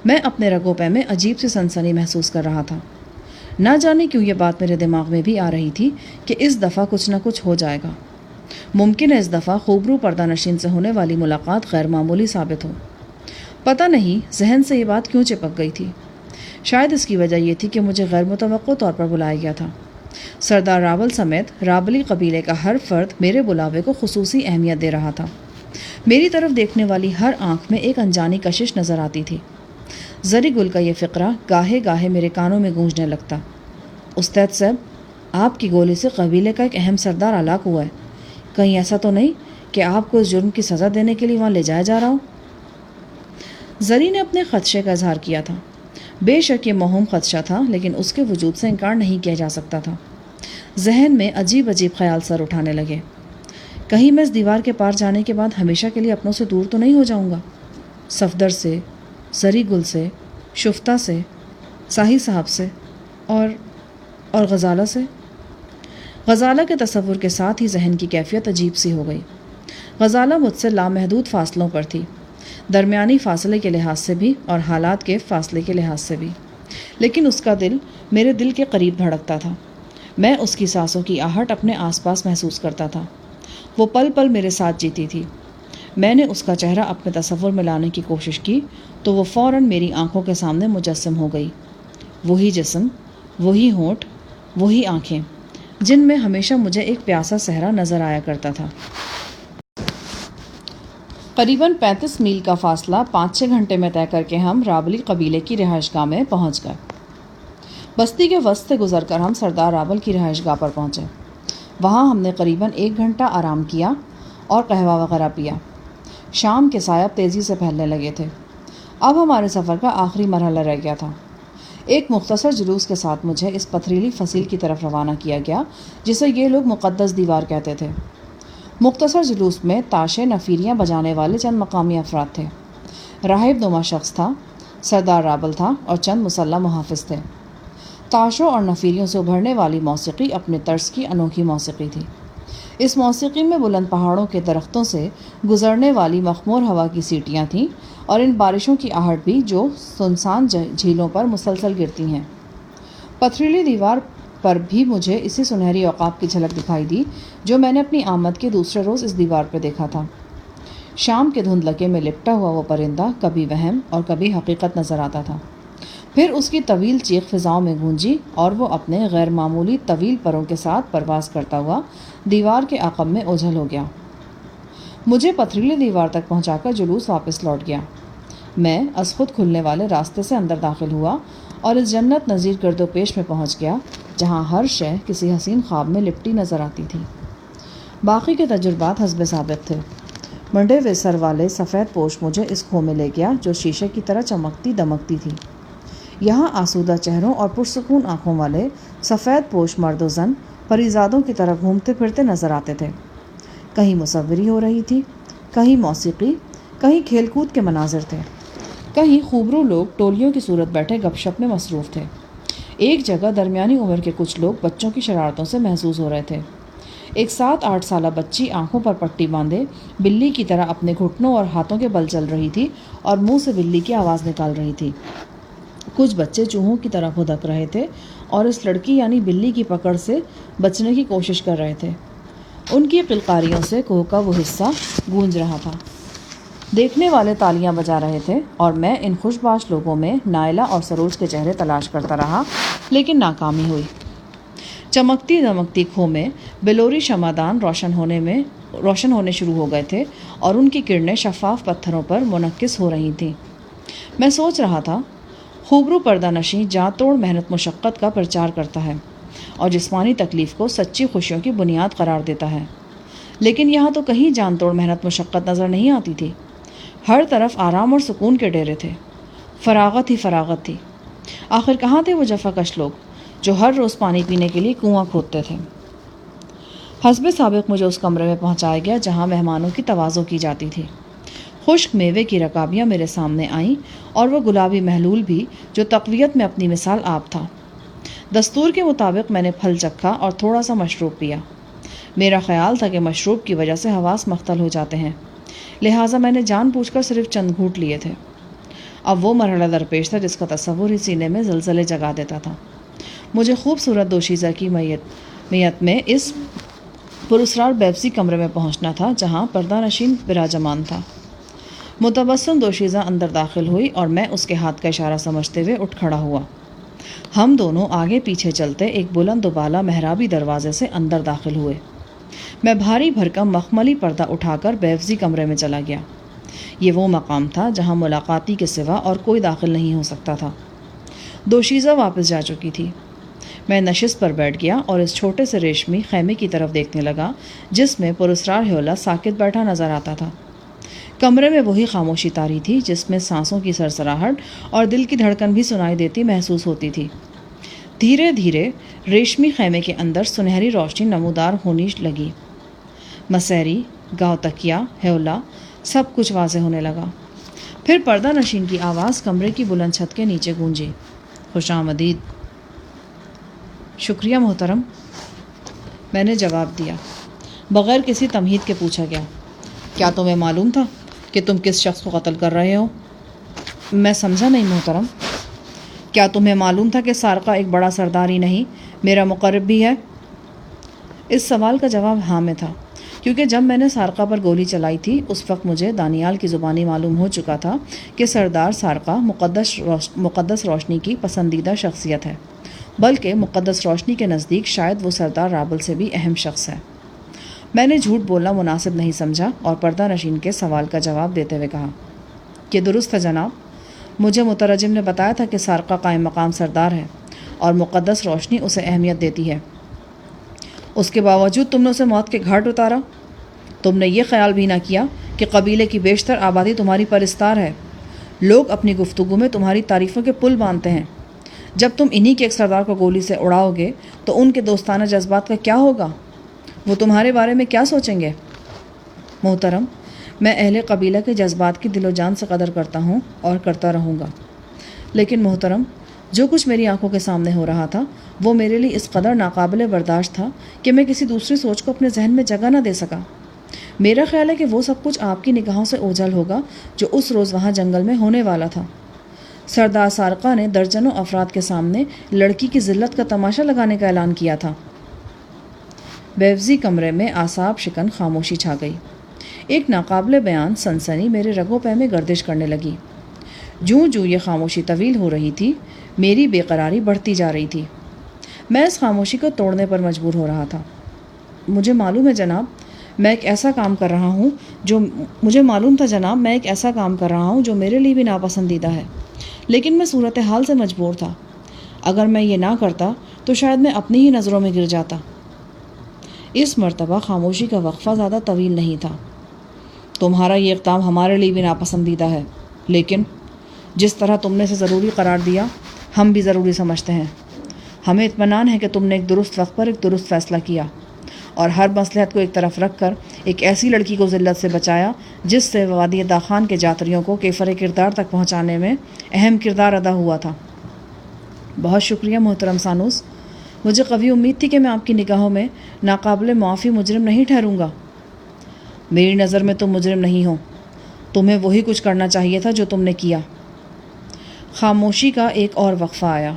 میں اپنے رگوں پہ میں عجیب سی سنسنی محسوس کر رہا تھا. نہ جانے کیوں یہ بات میرے دماغ میں بھی آ رہی تھی کہ اس دفعہ کچھ نہ کچھ ہو جائے گا. ممکن ہے اس دفعہ خوبرو پردہ نشین سے ہونے والی ملاقات غیر معمولی ثابت ہو. پتہ نہیں ذہن سے یہ بات کیوں چپک گئی تھی. شاید اس کی وجہ یہ تھی کہ مجھے غیر متوقع طور پر بلایا گیا تھا. سردار رابل سمیت رابلی قبیلے کا ہر فرد میرے بلاوے کو خصوصی اہمیت دے رہا تھا. میری طرف دیکھنے والی ہر آنکھ میں ایک انجانی کشش نظر آتی تھی. زری گل کا یہ فقرہ گاہے گاہے میرے کانوں میں گونجنے لگتا. استاد صاحب، آپ کی گولی سے قبیلے کا ایک اہم سردار ہلاک ہوا ہے. کہیں ایسا تو نہیں کہ آپ کو اس جرم کی سزا دینے کے لیے وہاں لے جایا جا رہا ہو؟ زری نے اپنے خدشے کا اظہار کیا تھا. بے شک یہ موہوم خدشہ تھا لیکن اس کے وجود سے انکار نہیں کیا جا سکتا تھا. ذہن میں عجیب عجیب خیال سر اٹھانے لگے. کہیں میں اس دیوار کے پار جانے کے بعد ہمیشہ کے لیے اپنوں سے دور تو نہیں ہو جاؤں گا؟ صفدر سے، زری گل سے، شفتہ سے، ساہی صاحب سے اور غزالہ سے. غزالہ کے تصور کے ساتھ ہی ذہن کی کیفیت عجیب سی ہو گئی. غزالہ مجھ سے لامحدود فاصلوں پر تھی، درمیانی فاصلے کے لحاظ سے بھی اور حالات کے فاصلے کے لحاظ سے بھی، لیکن اس کا دل میرے دل کے قریب دھڑکتا تھا. میں اس کی سانسوں کی آہٹ اپنے آس پاس محسوس کرتا تھا. وہ پل پل میرے ساتھ جیتی تھی. میں نے اس کا چہرہ اپنے تصور میں لانے کی کوشش کی تو وہ فوراً میری آنکھوں کے سامنے مجسم ہو گئی. وہی جسم، وہی ہونٹ، وہی آنکھیں، جن میں ہمیشہ مجھے ایک پیاسا صحرا نظر آیا کرتا تھا۔ قریباً 35 میل کا فاصلہ 5-6 گھنٹے میں طے کر کے ہم رابلی قبیلے کی رہائش گاہ میں پہنچ گئے۔ بستی کے وسط سے گزر کر ہم سردار رابل کی رہائش گاہ پر پہنچے۔ وہاں ہم نے قریباً 1 گھنٹہ آرام کیا اور قہوہ وغیرہ پیا۔ شام کے سایہ تیزی سے پھیلنے لگے تھے۔ اب ہمارے سفر کا آخری مرحلہ رہ گیا تھا۔ ایک مختصر جلوس کے ساتھ مجھے اس پتھریلی فصیل کی طرف روانہ کیا گیا جسے یہ لوگ مقدس دیوار کہتے تھے۔ مختصر جلوس میں تاشیں نفیریاں بجانے والے چند مقامی افراد تھے۔ راہب نما شخص تھا، سردار رابل تھا اور چند مسلح محافظ تھے۔ تاشوں اور نفیریوں سے ابھرنے والی موسیقی اپنے طرز کی انوکھی موسیقی تھی۔ اس موسیقی میں بلند پہاڑوں کے درختوں سے گزرنے والی مخمور ہوا کی سیٹیاں تھیں اور ان بارشوں کی آہٹ بھی جو سنسان جھیلوں پر مسلسل گرتی ہیں۔ پتھریلی دیوار پر بھی مجھے اسی سنہری اوقاف کی جھلک دکھائی دی جو میں نے اپنی آمد کے دوسرے روز اس دیوار پہ دیکھا تھا۔ شام کے دھندلکے میں لپٹا ہوا وہ پرندہ کبھی وہم اور کبھی حقیقت نظر آتا تھا۔ پھر اس کی طویل چیخ فضاؤں میں گونجی اور وہ اپنے غیر معمولی طویل پروں کے ساتھ پرواز کرتا ہوا دیوار کے عقب میں اوجھل ہو گیا۔ مجھے پتھریلی دیوار تک پہنچا کر جلوس واپس لوٹ گیا۔ میں از خود کھلنے والے راستے سے اندر داخل ہوا اور اس جنت نظیر گرد و پیش میں پہنچ گیا جہاں ہر شے کسی حسین خواب میں لپٹی نظر آتی تھی۔ باقی کے تجربات حسب سابق تھے۔ منڈے ہوئے سر والے سفید پوش مجھے اس کھو میں لے گیا جو شیشے کی طرح چمکتی دمکتی تھی۔ یہاں آسودہ چہروں اور پرسکون آنکھوں والے سفید پوش مرد و زن پریزادوں کی طرح گھومتے پھرتے نظر آتے تھے۔ کہیں مصوری ہو رہی تھی، کہیں موسیقی، کہیں کھیل کود کے مناظر تھے، کہیں خوبرو لوگ ٹولیوں کی صورت بیٹھے گپ شپ میں مصروف تھے۔ ایک جگہ درمیانی عمر کے کچھ لوگ بچوں کی شرارتوں سے محظوظ ہو رہے تھے۔ ایک 7-8 سالہ بچی آنکھوں پر پٹی باندھے بلی کی طرح اپنے گھٹنوں اور ہاتھوں کے بل چل رہی تھی اور منہ سے بلی کی آواز نکال رہی تھی۔ کچھ بچے چوہوں کی طرح بھدک رہے تھے اور اس لڑکی یعنی بلی کی پکڑ سے بچنے کی کوشش کر رہے تھے۔ ان کی قلقاریوں سے کوہ کا وہ حصہ گونج رہا تھا۔ دیکھنے والے تالیاں بجا رہے تھے اور میں ان خوش باش لوگوں میں نائلہ اور سروج کے چہرے تلاش کرتا رہا لیکن ناکامی ہوئی۔ چمکتی دمکتی کھو میں بلوری شمعدان روشن ہونے شروع ہو گئے تھے اور ان کی کرنیں شفاف پتھروں پر منعکس ہو رہی تھیں۔ میں سوچ رہا تھا، خوبرو پردہ نشیں جاں توڑ محنت مشقت کا پرچار کرتا ہے اور جسمانی تکلیف کو سچی خوشیوں کی بنیاد قرار دیتا ہے، لیکن یہاں تو کہیں جان توڑ محنت مشقت نظر نہیں آتی تھی۔ ہر طرف آرام اور سکون کے ڈیرے تھے، فراغت ہی فراغت تھی۔ آخر کہاں تھے وہ جفاکش لوگ جو ہر روز پانی پینے کے لیے کنواں کھودتے تھے؟ حسب سابق مجھے اس کمرے میں پہنچایا گیا جہاں مہمانوں کی تواضع کی جاتی تھی۔ خشک میوے کی رکابیاں میرے سامنے آئیں اور وہ گلابی محلول بھی جو تقویت میں اپنی مثال آپ تھا۔ دستور کے مطابق میں نے پھل چکھا اور تھوڑا سا مشروب پیا۔ میرا خیال تھا کہ مشروب کی وجہ سے حواس مختل ہو جاتے ہیں، لہٰذا میں نے جان بوجھ کر صرف چند گھونٹ لیے تھے۔ اب وہ مرحلہ درپیش تھا جس کا تصور ہی سینے میں زلزلے جگا دیتا تھا۔ مجھے خوبصورت دوشیزہ کی میت میں اس پراسرار بیبسی کمرے میں پہنچنا تھا جہاں پردہ نشین براجمان تھا۔ متبسم دوشیزہ اندر داخل ہوئی اور میں اس کے ہاتھ کا اشارہ سمجھتے ہوئے اٹھ کھڑا ہوا۔ ہم دونوں آگے پیچھے چلتے ایک بلند و بالا محرابی دروازے سے اندر داخل ہوئے۔ میں بھاری بھرکم مخملی پردہ اٹھا کر بیوزی کمرے میں چلا گیا۔ یہ وہ مقام تھا جہاں ملاقاتی کے سوا اور کوئی داخل نہیں ہو سکتا تھا۔ دوشیزہ واپس جا چکی تھی۔ میں نشست پر بیٹھ گیا اور اس چھوٹے سے ریشمی خیمے کی طرف دیکھنے لگا جس میں پراسرار ہیولا ساکت بیٹھا نظر آتا تھا۔ کمرے میں وہی خاموشی طاری تھی جس میں سانسوں کی سرسراہٹ اور دل کی دھڑکن بھی سنائی دیتی محسوس ہوتی تھی۔ دھیرے دھیرے ریشمی خیمے کے اندر سنہری روشنی نمودار ہونی لگی۔ مسیری، گاؤ تکیا، ہیولا، سب کچھ واضح ہونے لگا۔ پھر پردہ نشین کی آواز کمرے کی بلند چھت کے نیچے گونجی۔ خوش آمدید۔ شکریہ محترم، میں نے جواب دیا۔ بغیر کسی تمہید کے پوچھا گیا، کیا تمہیں معلوم تھا کہ تم کس شخص کو قتل کر رہے ہو؟ میں سمجھا نہیں محترم۔ کیا تمہیں معلوم تھا کہ سارقہ ایک بڑا سردار ہی نہیں، میرا مقرب بھی ہے؟ اس سوال کا جواب ہاں میں تھا، کیونکہ جب میں نے سارقہ پر گولی چلائی تھی اس وقت مجھے دانیال کی زبانی معلوم ہو چکا تھا کہ سردار سارقہ مقدس روشنی کی پسندیدہ شخصیت ہے۔ بلکہ مقدس روشنی کے نزدیک شاید وہ سردار رابل سے بھی اہم شخص ہے۔ میں نے جھوٹ بولنا مناسب نہیں سمجھا اور پردہ نشین کے سوال کا جواب دیتے ہوئے کہا کہ درست ہے جناب، مجھے مترجم نے بتایا تھا کہ سارقہ قائم مقام سردار ہے اور مقدس روشنی اسے اہمیت دیتی ہے۔ اس کے باوجود تم نے اسے موت کے گھاٹ اتارا۔ تم نے یہ خیال بھی نہ کیا کہ قبیلے کی بیشتر آبادی تمہاری پرستار ہے۔ لوگ اپنی گفتگو میں تمہاری تعریفوں کے پل باندھتے ہیں۔ جب تم انہی کے ایک سردار کو گولی سے اڑاؤ گے تو ان کے دوستانہ جذبات کا کیا ہوگا؟ وہ تمہارے بارے میں کیا سوچیں گے؟ محترم، میں اہل قبیلہ کے جذبات کی دل و جان سے قدر کرتا ہوں اور کرتا رہوں گا، لیکن محترم، جو کچھ میری آنکھوں کے سامنے ہو رہا تھا وہ میرے لیے اس قدر ناقابل برداشت تھا کہ میں کسی دوسری سوچ کو اپنے ذہن میں جگہ نہ دے سکا۔ میرا خیال ہے کہ وہ سب کچھ آپ کی نگاہوں سے اوجھل ہوگا جو اس روز وہاں جنگل میں ہونے والا تھا۔ سردار سارقہ نے درجنوں افراد کے سامنے لڑکی کی ذلت کا تماشا لگانے کا اعلان کیا تھا۔ بیوزی کمرے میں اعصاب شکن خاموشی چھا گئی۔ ایک ناقابل بیان سنسنی میرے رگوں پہ میں گردش کرنے لگی۔ جوں جوں یہ خاموشی طویل ہو رہی تھی، میری بے قراری بڑھتی جا رہی تھی۔ میں اس خاموشی کو توڑنے پر مجبور ہو رہا تھا۔ مجھے معلوم تھا میں ایک ایسا کام کر رہا ہوں جو میرے لیے بھی ناپسندیدہ ہے، لیکن میں صورتحال سے مجبور تھا۔ اگر میں یہ نہ کرتا تو شاید میں اپنی ہی نظروں میں گر جاتا۔ اس مرتبہ خاموشی کا وقفہ زیادہ طویل نہیں تھا۔ تمہارا یہ اقدام ہمارے لیے بھی ناپسندیدہ ہے، لیکن جس طرح تم نے اسے ضروری قرار دیا ہم بھی ضروری سمجھتے ہیں۔ ہمیں اطمینان ہے کہ تم نے ایک درست وقت پر ایک درست فیصلہ کیا اور ہر مصلحت کو ایک طرف رکھ کر ایک ایسی لڑکی کو ذلت سے بچایا جس سے وادی داخان کے جاتریوں کو کیفر کردار تک پہنچانے میں اہم کردار ادا ہوا تھا۔ بہت شکریہ محترم سانوس، مجھے قوی امید تھی کہ میں آپ کی نگاہوں میں ناقابل معافی مجرم نہیں ٹھہروں گا۔ میری نظر میں تم مجرم نہیں ہو، تمہیں وہی کچھ کرنا چاہیے تھا جو تم نے کیا۔ خاموشی کا ایک اور وقفہ آیا۔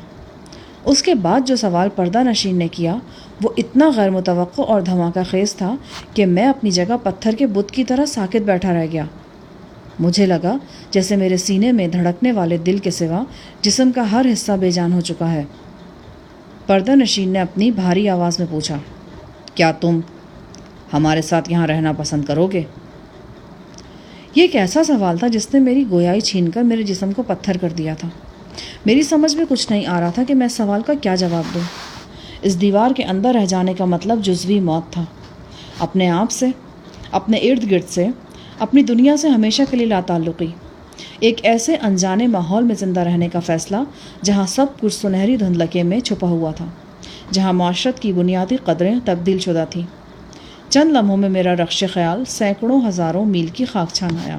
اس کے بعد جو سوال پردہ نشین نے کیا وہ اتنا غیر متوقع اور دھماکہ خیز تھا کہ میں اپنی جگہ پتھر کے بت کی طرح ساکت بیٹھا رہ گیا۔ مجھے لگا جیسے میرے سینے میں دھڑکنے والے دل کے سوا جسم کا ہر حصہ بے جان ہو چکا ہے۔ پردہ نشین نے اپنی بھاری آواز میں پوچھا، کیا تم ہمارے ساتھ یہاں رہنا پسند کرو گے؟ یہ ایک ایسا سوال تھا جس نے میری گویائی چھین کر میرے جسم کو پتھر کر دیا تھا۔ میری سمجھ میں کچھ نہیں آ رہا تھا کہ میں اس سوال کا کیا جواب دوں۔ اس دیوار کے اندر رہ جانے کا مطلب جزوی موت تھا، اپنے آپ سے، اپنے ارد گرد سے، اپنی دنیا سے ہمیشہ کے لیے لا تعلقی، ایک ایسے انجانے ماحول میں زندہ رہنے کا فیصلہ جہاں سب کچھ سنہری دھندلکے میں چھپا ہوا تھا، جہاں معاشرت کی بنیادی قدریں تبدیل شدہ تھیں۔ چند لمحوں میں میرا رخش خیال سینکڑوں ہزاروں میل کی خاک چھان آیا۔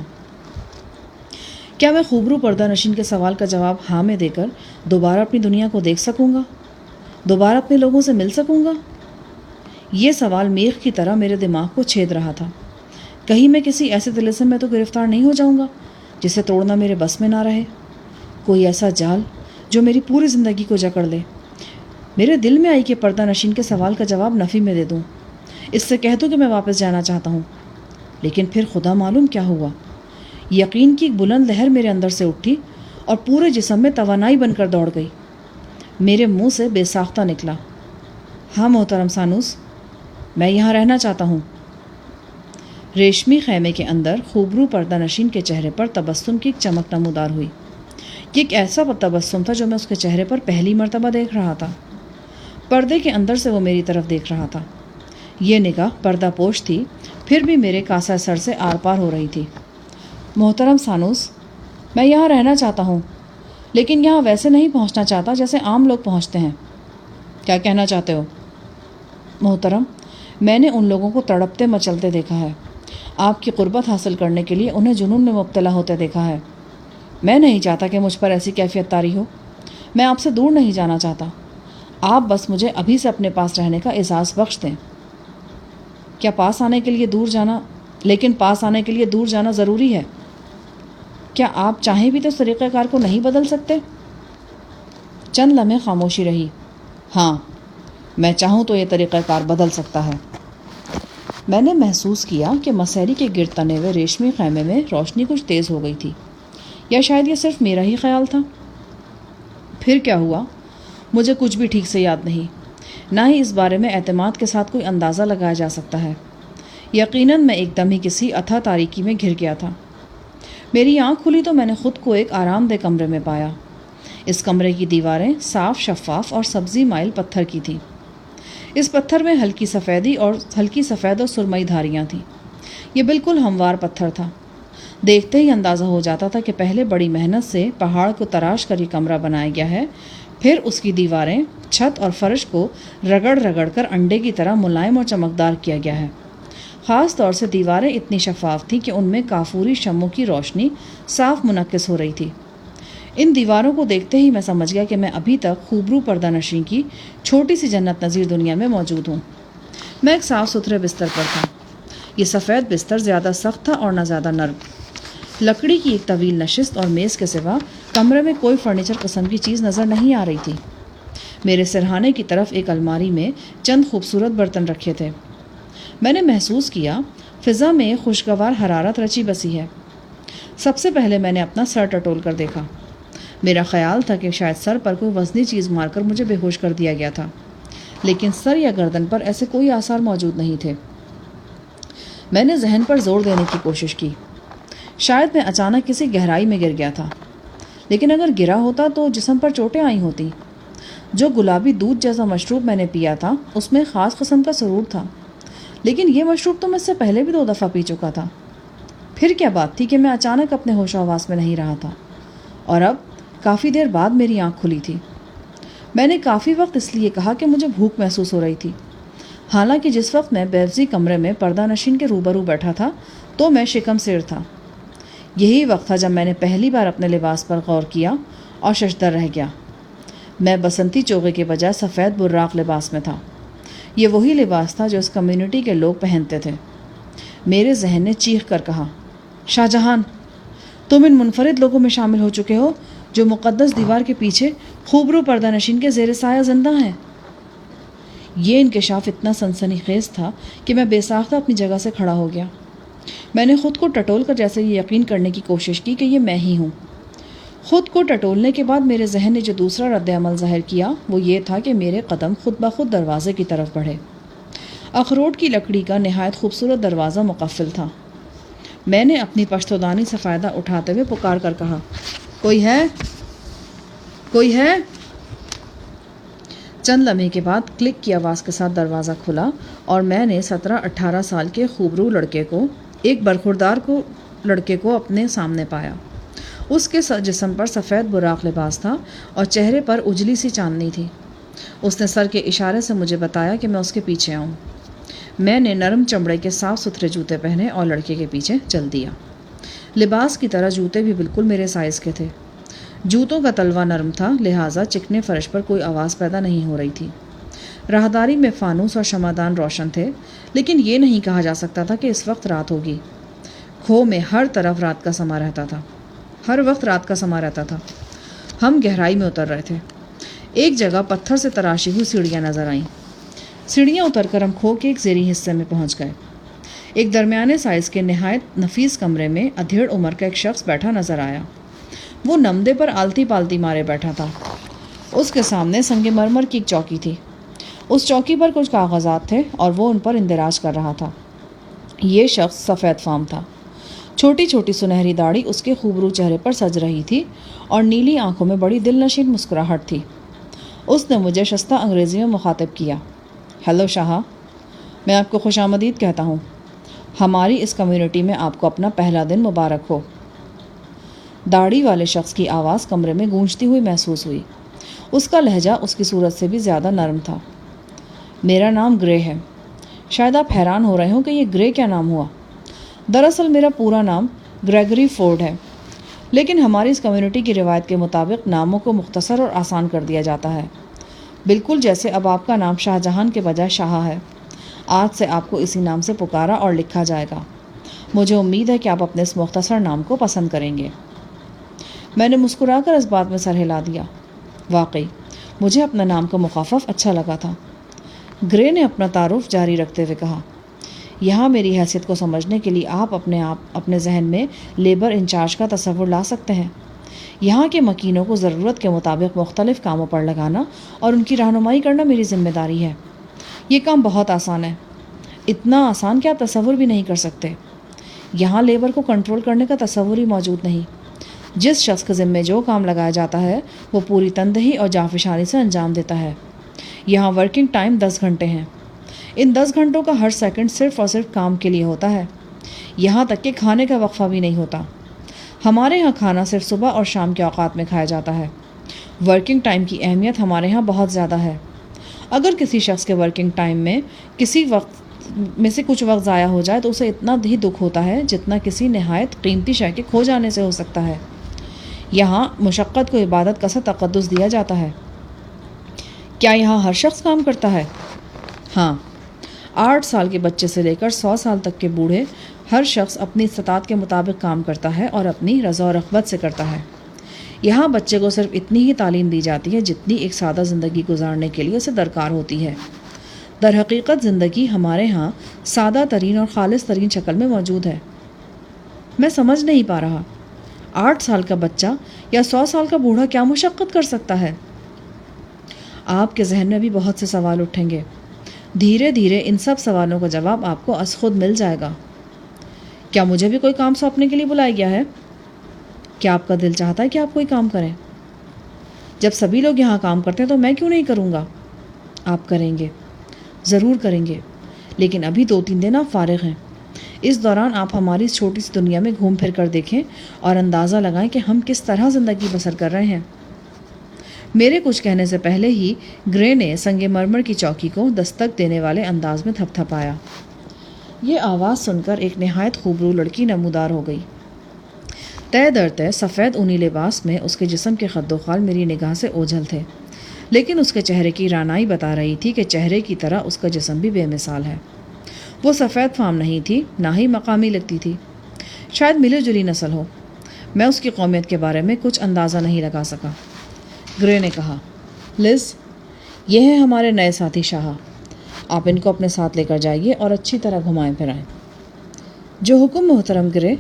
کیا میں خوبرو پردہ نشین کے سوال کا جواب ہاں میں دے کر دوبارہ اپنی دنیا کو دیکھ سکوں گا؟ دوبارہ اپنے لوگوں سے مل سکوں گا؟ یہ سوال میخ کی طرح میرے دماغ کو چھید رہا تھا۔ کہیں میں کسی ایسے طلسم میں تو گرفتار نہیں ہو جاؤں گا جسے توڑنا میرے بس میں نہ رہے، کوئی ایسا جال جو میری پوری زندگی کو جکڑ لے۔ میرے دل میں آئی کہ پردہ نشین کے سوال کا جواب نفی میں دے دوں، اس سے کہہ دوں کہ میں واپس جانا چاہتا ہوں، لیکن پھر خدا معلوم کیا ہوا۔ یقین کی ایک بلند لہر میرے اندر سے اٹھی اور پورے جسم میں توانائی بن کر دوڑ گئی۔ میرے منہ سے بے ساختہ نکلا، ہاں محترم سانوس، میں یہاں رہنا چاہتا ہوں۔ ریشمی خیمے کے اندر خوبرو پردہ نشین کے چہرے پر تبسم کی ایک چمک نمودار ہوئی۔ یہ ایک ایسا تبسم تھا جو میں اس کے چہرے پر پہلی مرتبہ دیکھ رہا تھا۔ پردے کے اندر سے وہ میری طرف دیکھ رہا تھا۔ یہ نگاہ پردہ پوش تھی، پھر بھی میرے کاسہ سر سے آر پار ہو رہی تھی۔ محترم سانوس، میں یہاں رہنا چاہتا ہوں، لیکن یہاں ویسے نہیں پہنچنا چاہتا جیسے عام لوگ پہنچتے ہیں۔ کیا کہنا چاہتے ہو؟ محترم، میں نے ان لوگوں کو تڑپتے مچلتے دیکھا ہے، آپ کی قربت حاصل کرنے کے لیے انہیں جنون میں مبتلا ہوتے دیکھا ہے۔ میں نہیں چاہتا کہ مجھ پر ایسی کیفیت طاری ہو۔ میں آپ سے دور نہیں جانا چاہتا، آپ بس مجھے ابھی سے اپنے پاس رہنے کا اعزاز بخش دیں۔ کیا پاس آنے کے لیے دور جانا ضروری ہے؟ کیا آپ چاہیں بھی تو طریقہ کار کو نہیں بدل سکتے؟ چند لمحے خاموشی رہی۔ ہاں، میں چاہوں تو یہ طریقہ کار بدل سکتا ہے۔ میں نے محسوس کیا کہ مسیری کے گرد تنے ہوئے ریشمی خیمے میں روشنی کچھ تیز ہو گئی تھی، یا شاید یہ صرف میرا ہی خیال تھا۔ پھر کیا ہوا؟ مجھے کچھ بھی ٹھیک سے یاد نہیں، نہ ہی اس بارے میں اعتماد کے ساتھ کوئی اندازہ لگایا جا سکتا ہے۔ یقیناً میں ایک دم ہی کسی اتھا تاریکی میں گھر گیا تھا۔ میری آنکھ کھلی تو میں نے خود کو ایک آرام دہ کمرے میں پایا۔ اس کمرے کی دیواریں صاف، شفاف اور سبزی مائل پتھر کی تھیں۔ اس پتھر میں ہلکی سفید اور سرمئی دھاریاں تھیں۔ یہ بالکل ہموار پتھر تھا۔ دیکھتے ہی اندازہ ہو جاتا تھا کہ پہلے بڑی محنت سے پہاڑ کو تراش کر یہ کمرہ بنایا گیا ہے، پھر اس کی دیواریں، چھت اور فرش کو رگڑ کر انڈے کی طرح ملائم اور چمکدار کیا گیا ہے۔ خاص طور سے دیواریں اتنی شفاف تھیں کہ ان میں کافوری شمعوں کی روشنی صاف منعکس ہو رہی تھی۔ ان دیواروں کو دیکھتے ہی میں سمجھ گیا کہ میں ابھی تک خوبرو پردہ نشین کی چھوٹی سی جنت نظیر دنیا میں موجود ہوں۔ میں ایک صاف ستھرے بستر پر تھا۔ یہ سفید بستر زیادہ سخت تھا اور نہ زیادہ نرم۔ لکڑی کی ایک طویل نشست اور میز کے سوا کمرے میں کوئی فرنیچر قسم کی چیز نظر نہیں آ رہی تھی۔ میرے سرہانے کی طرف ایک الماری میں چند خوبصورت برتن رکھے تھے۔ میں نے محسوس کیا فضا میں خوشگوار حرارت رچی بسی ہے۔ سب سے پہلے میں نے اپنا سر ٹٹول کر دیکھا۔ میرا خیال تھا کہ شاید سر پر کوئی وزنی چیز مار کر مجھے بے ہوش کر دیا گیا تھا، لیکن سر یا گردن پر ایسے کوئی آثار موجود نہیں تھے۔ میں نے ذہن پر زور دینے کی کوشش کی۔ شاید میں اچانک کسی گہرائی میں گر گیا تھا، لیکن اگر گرا ہوتا تو جسم پر چوٹیں آئی ہوتی۔ جو گلابی دودھ جیسا مشروب میں نے پیا تھا اس میں خاص قسم کا سرور تھا، لیکن یہ مشروب تو میں اس سے پہلے بھی 2 دفعہ پی چکا تھا۔ پھر کیا بات تھی کہ میں اچانک اپنے ہوش و حواس میں نہیں رہا تھا، اور اب کافی دیر بعد میری آنکھ کھلی تھی۔ میں نے کافی وقت اس لیے کہا کہ مجھے بھوک محسوس ہو رہی تھی، حالانکہ جس وقت میں بیوزی کمرے میں پردہ نشین کے روبرو بیٹھا تھا تو میں شکم سیر تھا۔ یہی وقت تھا جب میں نے پہلی بار اپنے لباس پر غور کیا اور ششدر رہ گیا۔ میں بسنتی چوغے کے بجائے سفید براق لباس میں تھا۔ یہ وہی لباس تھا جو اس کمیونٹی کے لوگ پہنتے تھے۔ میرے ذہن نے چیخ کر کہا، شاہ جہان، تم ان منفرد لوگوں میں شامل ہو چکے ہو جو مقدس دیوار کے پیچھے خوبرو پردہ نشین کے زیر سایہ زندہ ہیں۔ یہ انکشاف اتنا سنسنی خیز تھا کہ میں بے ساختہ اپنی جگہ سے کھڑا ہو گیا۔ میں نے خود کو ٹٹول کر جیسے یہ یقین کرنے کی کوشش کی کہ یہ میں ہی ہوں۔ خود کو ٹٹولنے کے بعد میرے ذہن نے جو دوسرا رد عمل ظاہر کیا وہ یہ تھا کہ میرے قدم خود بخود دروازے کی طرف بڑھے۔ اخروٹ کی لکڑی کا نہایت خوبصورت دروازہ مقفل تھا۔ میں نے اپنی پشتودانی سے فائدہ اٹھاتے ہوئے پکار کر کہا، کوئی ہے؟ کوئی ہے؟ چند لمحے کے بعد کلک کی آواز کے ساتھ دروازہ کھلا اور میں نے 17-18 سال کے خوبرو برخوردار لڑکے کو اپنے سامنے پایا۔ اس کے جسم پر سفید براق لباس تھا اور چہرے پر اجلی سی چاندنی تھی۔ اس نے سر کے اشارے سے مجھے بتایا کہ میں اس کے پیچھے آؤں۔ میں نے نرم چمڑے کے صاف ستھرے جوتے پہنے اور لڑکے کے پیچھے چل دیا۔ لباس کی طرح جوتے بھی بالکل میرے سائز کے تھے۔ جوتوں کا تلوا نرم تھا، لہٰذا چکنے فرش پر کوئی آواز پیدا نہیں ہو رہی تھی۔ راہداری میں فانوس اور شمعدان روشن تھے، لیکن یہ نہیں کہا جا سکتا تھا کہ اس وقت رات ہوگی۔ کھو میں ہر طرف رات کا سما رہتا تھا، ہر وقت رات کا سما رہتا تھا۔ ہم گہرائی میں اتر رہے تھے۔ ایک جگہ پتھر سے تراشی ہوئی سیڑھیاں نظر آئیں۔ سیڑھیاں اتر کر ہم کھو کے ایک زیریں حصے میں پہنچ گئے۔ ایک درمیانے سائز کے نہایت نفیس کمرے میں ادھیڑ عمر کا ایک شخص بیٹھا نظر آیا۔ وہ نمدے پر آلتی پالتی مارے بیٹھا تھا۔ اس کے سامنے سنگ مرمر کی ایک چوکی تھی۔ اس چوکی پر کچھ کاغذات تھے اور وہ ان پر اندراج کر رہا تھا۔ یہ شخص سفید فام تھا۔ چھوٹی چھوٹی سنہری داڑھی اس کے خوبرو چہرے پر سج رہی تھی اور نیلی آنکھوں میں بڑی دل نشین مسکراہٹ تھی۔ اس نے مجھے شستہ انگریزی میں مخاطب کیا، ہیلو شاہ، میں آپ کو خوش آمدید کہتا ہوں۔ ہماری اس کمیونٹی میں آپ کو اپنا پہلا دن مبارک ہو۔ داڑھی والے شخص کی آواز کمرے میں گونجتی ہوئی محسوس ہوئی۔ اس کا لہجہ اس کی صورت سے بھی زیادہ نرم تھا۔ میرا نام گرے ہے۔ شاید آپ حیران ہو رہے ہوں کہ یہ گرے کیا نام ہوا۔ دراصل میرا پورا نام گریگری فورڈ ہے، لیکن ہماری اس کمیونٹی کی روایت کے مطابق ناموں کو مختصر اور آسان کر دیا جاتا ہے، بالکل جیسے اب آپ کا نام شاہ جہان کے بجائے شاہ ہے۔ آج سے آپ کو اسی نام سے پکارا اور لکھا جائے گا۔ مجھے امید ہے کہ آپ اپنے اس مختصر نام کو پسند کریں گے۔ میں نے مسکرا کر اس بات میں سر ہلا دیا۔ واقعی مجھے اپنا نام کا مخفف اچھا لگا تھا۔ گرے نے اپنا تعارف جاری رکھتے ہوئے کہا، یہاں میری حیثیت کو سمجھنے کے لیے آپ اپنے ذہن میں لیبر انچارج کا تصور لا سکتے ہیں۔ یہاں کے مکینوں کو ضرورت کے مطابق مختلف کاموں پر لگانا اور ان کی رہنمائی کرنا میری ذمہ داری ہے۔ یہ کام بہت آسان ہے، اتنا آسان کہ آپ تصور بھی نہیں کر سکتے۔ یہاں لیبر کو کنٹرول کرنے کا تصور ہی موجود نہیں۔ جس شخص کے ذمے جو کام لگایا جاتا ہے وہ پوری تندہی اور جانفشانی سے انجام دیتا ہے۔ یہاں ورکنگ ٹائم 10 گھنٹے ہیں۔ ان 10 گھنٹوں کا ہر سیکنڈ صرف اور صرف کام کے لیے ہوتا ہے۔ یہاں تک کہ کھانے کا وقفہ بھی نہیں ہوتا۔ ہمارے ہاں کھانا صرف صبح اور شام کے اوقات میں کھایا جاتا ہے۔ ورکنگ ٹائم کی اہمیت ہمارے ہاں بہت زیادہ ہے۔ اگر کسی شخص کے ورکنگ ٹائم میں کسی وقت میں سے کچھ وقت ضائع ہو جائے تو اسے اتنا ہی دکھ ہوتا ہے جتنا کسی نہایت قیمتی شے کے کھو جانے سے ہو سکتا ہے۔ یہاں مشقت کو عبادت کا سا تقدس دیا جاتا ہے۔ کیا یہاں ہر شخص کام کرتا ہے؟ ہاں، 8 سال کے بچے سے لے کر 100 سال تک کے بوڑھے، ہر شخص اپنی استطاعت کے مطابق کام کرتا ہے اور اپنی رضا و رغبت سے کرتا ہے۔ یہاں بچے کو صرف اتنی ہی تعلیم دی جاتی ہے جتنی ایک سادہ زندگی گزارنے کے لیے اسے درکار ہوتی ہے۔ در حقیقت زندگی ہمارے ہاں سادہ ترین اور خالص ترین شکل میں موجود ہے۔ میں سمجھ نہیں پا رہا، 8 سال کا بچہ یا 100 سال کا بوڑھا کیا مشقت کر سکتا ہے؟ آپ کے ذہن میں بھی بہت سے سوال اٹھیں گے۔ دھیرے دھیرے ان سب سوالوں کا جواب آپ کو از خود مل جائے گا۔ کیا مجھے بھی کوئی کام سونپنے کے لیے بلایا گیا ہے؟ کیا آپ کا دل چاہتا ہے کہ آپ کوئی کام کریں؟ جب سبھی لوگ یہاں کام کرتے ہیں تو میں کیوں نہیں کروں گا؟ آپ کریں گے، ضرور کریں گے، لیکن ابھی 2-3 دن آپ فارغ ہیں۔ اس دوران آپ ہماری اس چھوٹی سی دنیا میں گھوم پھر کر دیکھیں اور اندازہ لگائیں کہ ہم کس طرح زندگی بسر کر رہے ہیں۔ میرے کچھ کہنے سے پہلے ہی گرے نے سنگ مرمر کی چوکی کو دستک دینے والے انداز میں تھپ تھپایا۔ یہ آواز سن کر ایک نہایت خوبرو لڑکی نمودار ہو گئی۔ طے در طے سفید اونی لباس میں اس کے جسم کے خد و خال میری نگاہ سے اوجھل تھے، لیکن اس کے چہرے کی رانائی بتا رہی تھی کہ چہرے کی طرح اس کا جسم بھی بے مثال ہے۔ وہ سفید فام نہیں تھی، نہ ہی مقامی لگتی تھی، شاید ملی جلی نسل ہو۔ میں اس کی قومیت کے بارے میں کچھ اندازہ نہیں لگا سکا۔ گرے نے کہا، لز، یہ ہیں ہمارے نئے ساتھی شاہ، آپ ان کو اپنے ساتھ لے کر جائیے اور اچھی طرح گھمائیں پھرائیں۔ جو حکم محترم گرے،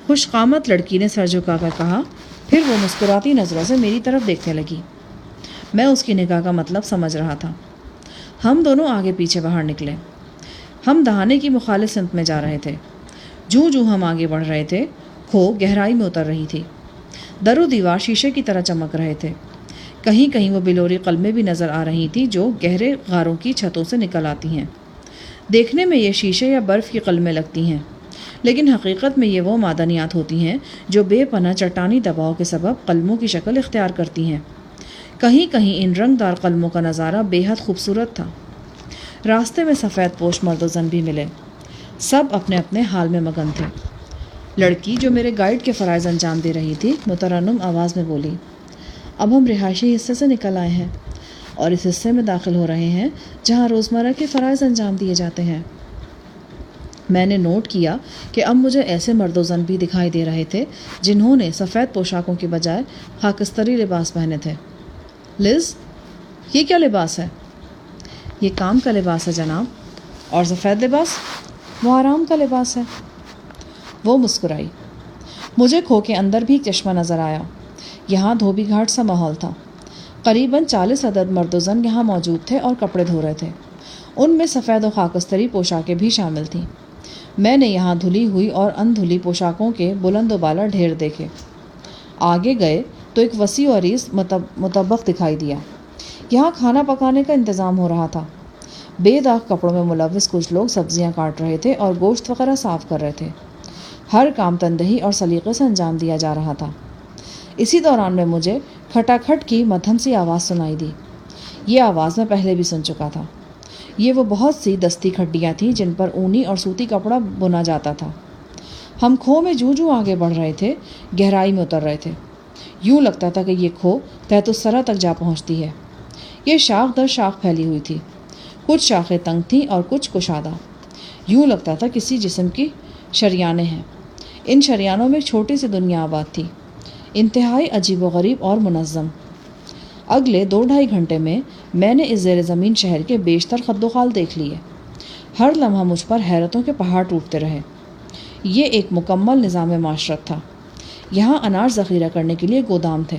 خوش قامت لڑکی نے سر جھکا کر کہا، پھر وہ مسکراتی نظروں سے میری طرف دیکھنے لگی۔ میں اس کی نگاہ کا مطلب سمجھ رہا تھا۔ ہم دونوں آگے پیچھے باہر نکلے۔ ہم دہانے کی مخالف سمت میں جا رہے تھے۔ جوں جوں ہم آگے بڑھ رہے تھے، کھو گہرائی میں اتر رہی تھی۔ در و دیوار شیشے کی طرح چمک رہے تھے۔ کہیں کہیں وہ بلوری قلمیں بھی نظر آ رہی تھیں جو گہرے غاروں کی چھتوں سے نکل آتی ہیں۔ دیکھنے میں یہ شیشے یا برف کی قلمیں لگتی ہیں، لیکن حقیقت میں یہ وہ معدنیات ہوتی ہیں جو بے پناہ چٹانی دباؤ کے سبب قلموں کی شکل اختیار کرتی ہیں۔ کہیں کہیں ان رنگ دار قلموں کا نظارہ بے حد خوبصورت تھا۔ راستے میں سفید پوش مرد و زن بھی ملے، سب اپنے اپنے حال میں مگن تھے۔ لڑکی جو میرے گائیڈ کے فرائض انجام دے رہی تھی مترنم آواز میں بولی، اب ہم رہائشی حصے سے نکل آئے ہیں اور اس حصے میں داخل ہو رہے ہیں جہاں روزمرہ کے فرائض انجام دیے جاتے ہیں۔ میں نے نوٹ کیا کہ اب مجھے ایسے مرد و زن بھی دکھائی دے رہے تھے جنہوں نے سفید پوشاکوں کے بجائے خاکستری لباس پہنے تھے۔ لز، یہ کیا لباس ہے؟ یہ کام کا لباس ہے جناب۔ اور سفید لباس؟ وہ آرام کا لباس ہے۔ وہ مسکرائی۔ مجھے کھو کے اندر بھی ایک چشمہ نظر آیا۔ یہاں دھوبی گھاٹ سا ماحول تھا۔ قریباً 40 عدد مرد و زن یہاں موجود تھے اور کپڑے دھو رہے تھے۔ ان میں سفید و خاکستری پوشاکیں بھی شامل تھیں۔ میں نے یہاں دھلی ہوئی اور ان دھلی پوشاکوں کے بلند و بالا ڈھیر دیکھے۔ آگے گئے تو ایک وسیع و عریض مطبخ دکھائی دیا۔ یہاں کھانا پکانے کا انتظام ہو رہا تھا۔ بے داغ کپڑوں میں ملوث کچھ لوگ سبزیاں کاٹ رہے تھے اور گوشت وغیرہ صاف کر رہے تھے۔ ہر کام تندہی اور سلیقے سے انجام دیا جا رہا تھا۔ اسی دوران میں مجھے کھٹا کھٹ کی مدھم سی آواز سنائی دی۔ یہ آواز میں پہلے بھی سن چکا تھا۔ یہ وہ بہت سی دستی کھڈیاں تھیں جن پر اونی اور سوتی کپڑا بنا جاتا تھا۔ ہم کھو میں جوں جوں آگے بڑھ رہے تھے، گہرائی میں اتر رہے تھے۔ یوں لگتا تھا کہ یہ کھو تحت الثری تک جا پہنچتی ہے۔ یہ شاخ در شاخ پھیلی ہوئی تھی، کچھ شاخیں تنگ تھیں اور کچھ کشادہ۔ یوں لگتا تھا کسی جسم کی شریانیں ہیں۔ ان شریانوں میں ایک چھوٹی سی دنیا آباد تھی، انتہائی عجیب و غریب اور منظم۔ اگلے 2-2.5 گھنٹے میں نے اس زیر زمین شہر کے بیشتر خد و خال دیکھ لیے۔ ہر لمحہ مجھ پر حیرتوں کے پہاڑ ٹوٹتے رہے۔ یہ ایک مکمل نظام معاشرت تھا۔ یہاں اناج ذخیرہ کرنے کے لیے گودام تھے،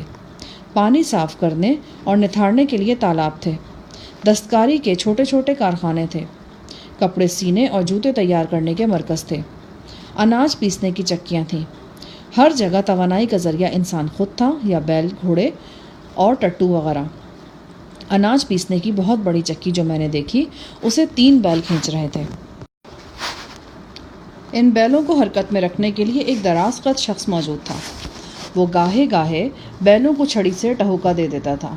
پانی صاف کرنے اور نتھارنے کے لیے تالاب تھے، دستکاری کے چھوٹے چھوٹے کارخانے تھے، کپڑے سینے اور جوتے تیار کرنے کے مرکز تھے، اناج پیسنے کی چکیاں تھیں۔ ہر جگہ توانائی کا ذریعہ انسان خود تھا یا بیل، گھوڑے اور ٹٹو وغیرہ۔ اناج پیسنے کی بہت بڑی چکی جو میں نے دیکھی اسے 3 بیل کھینچ رہے تھے۔ ان بیلوں کو حرکت میں رکھنے کے لیے ایک دراز قد شخص موجود تھا۔ وہ گاہے گاہے بیلوں کو چھڑی سے ٹہوکا دے دیتا تھا۔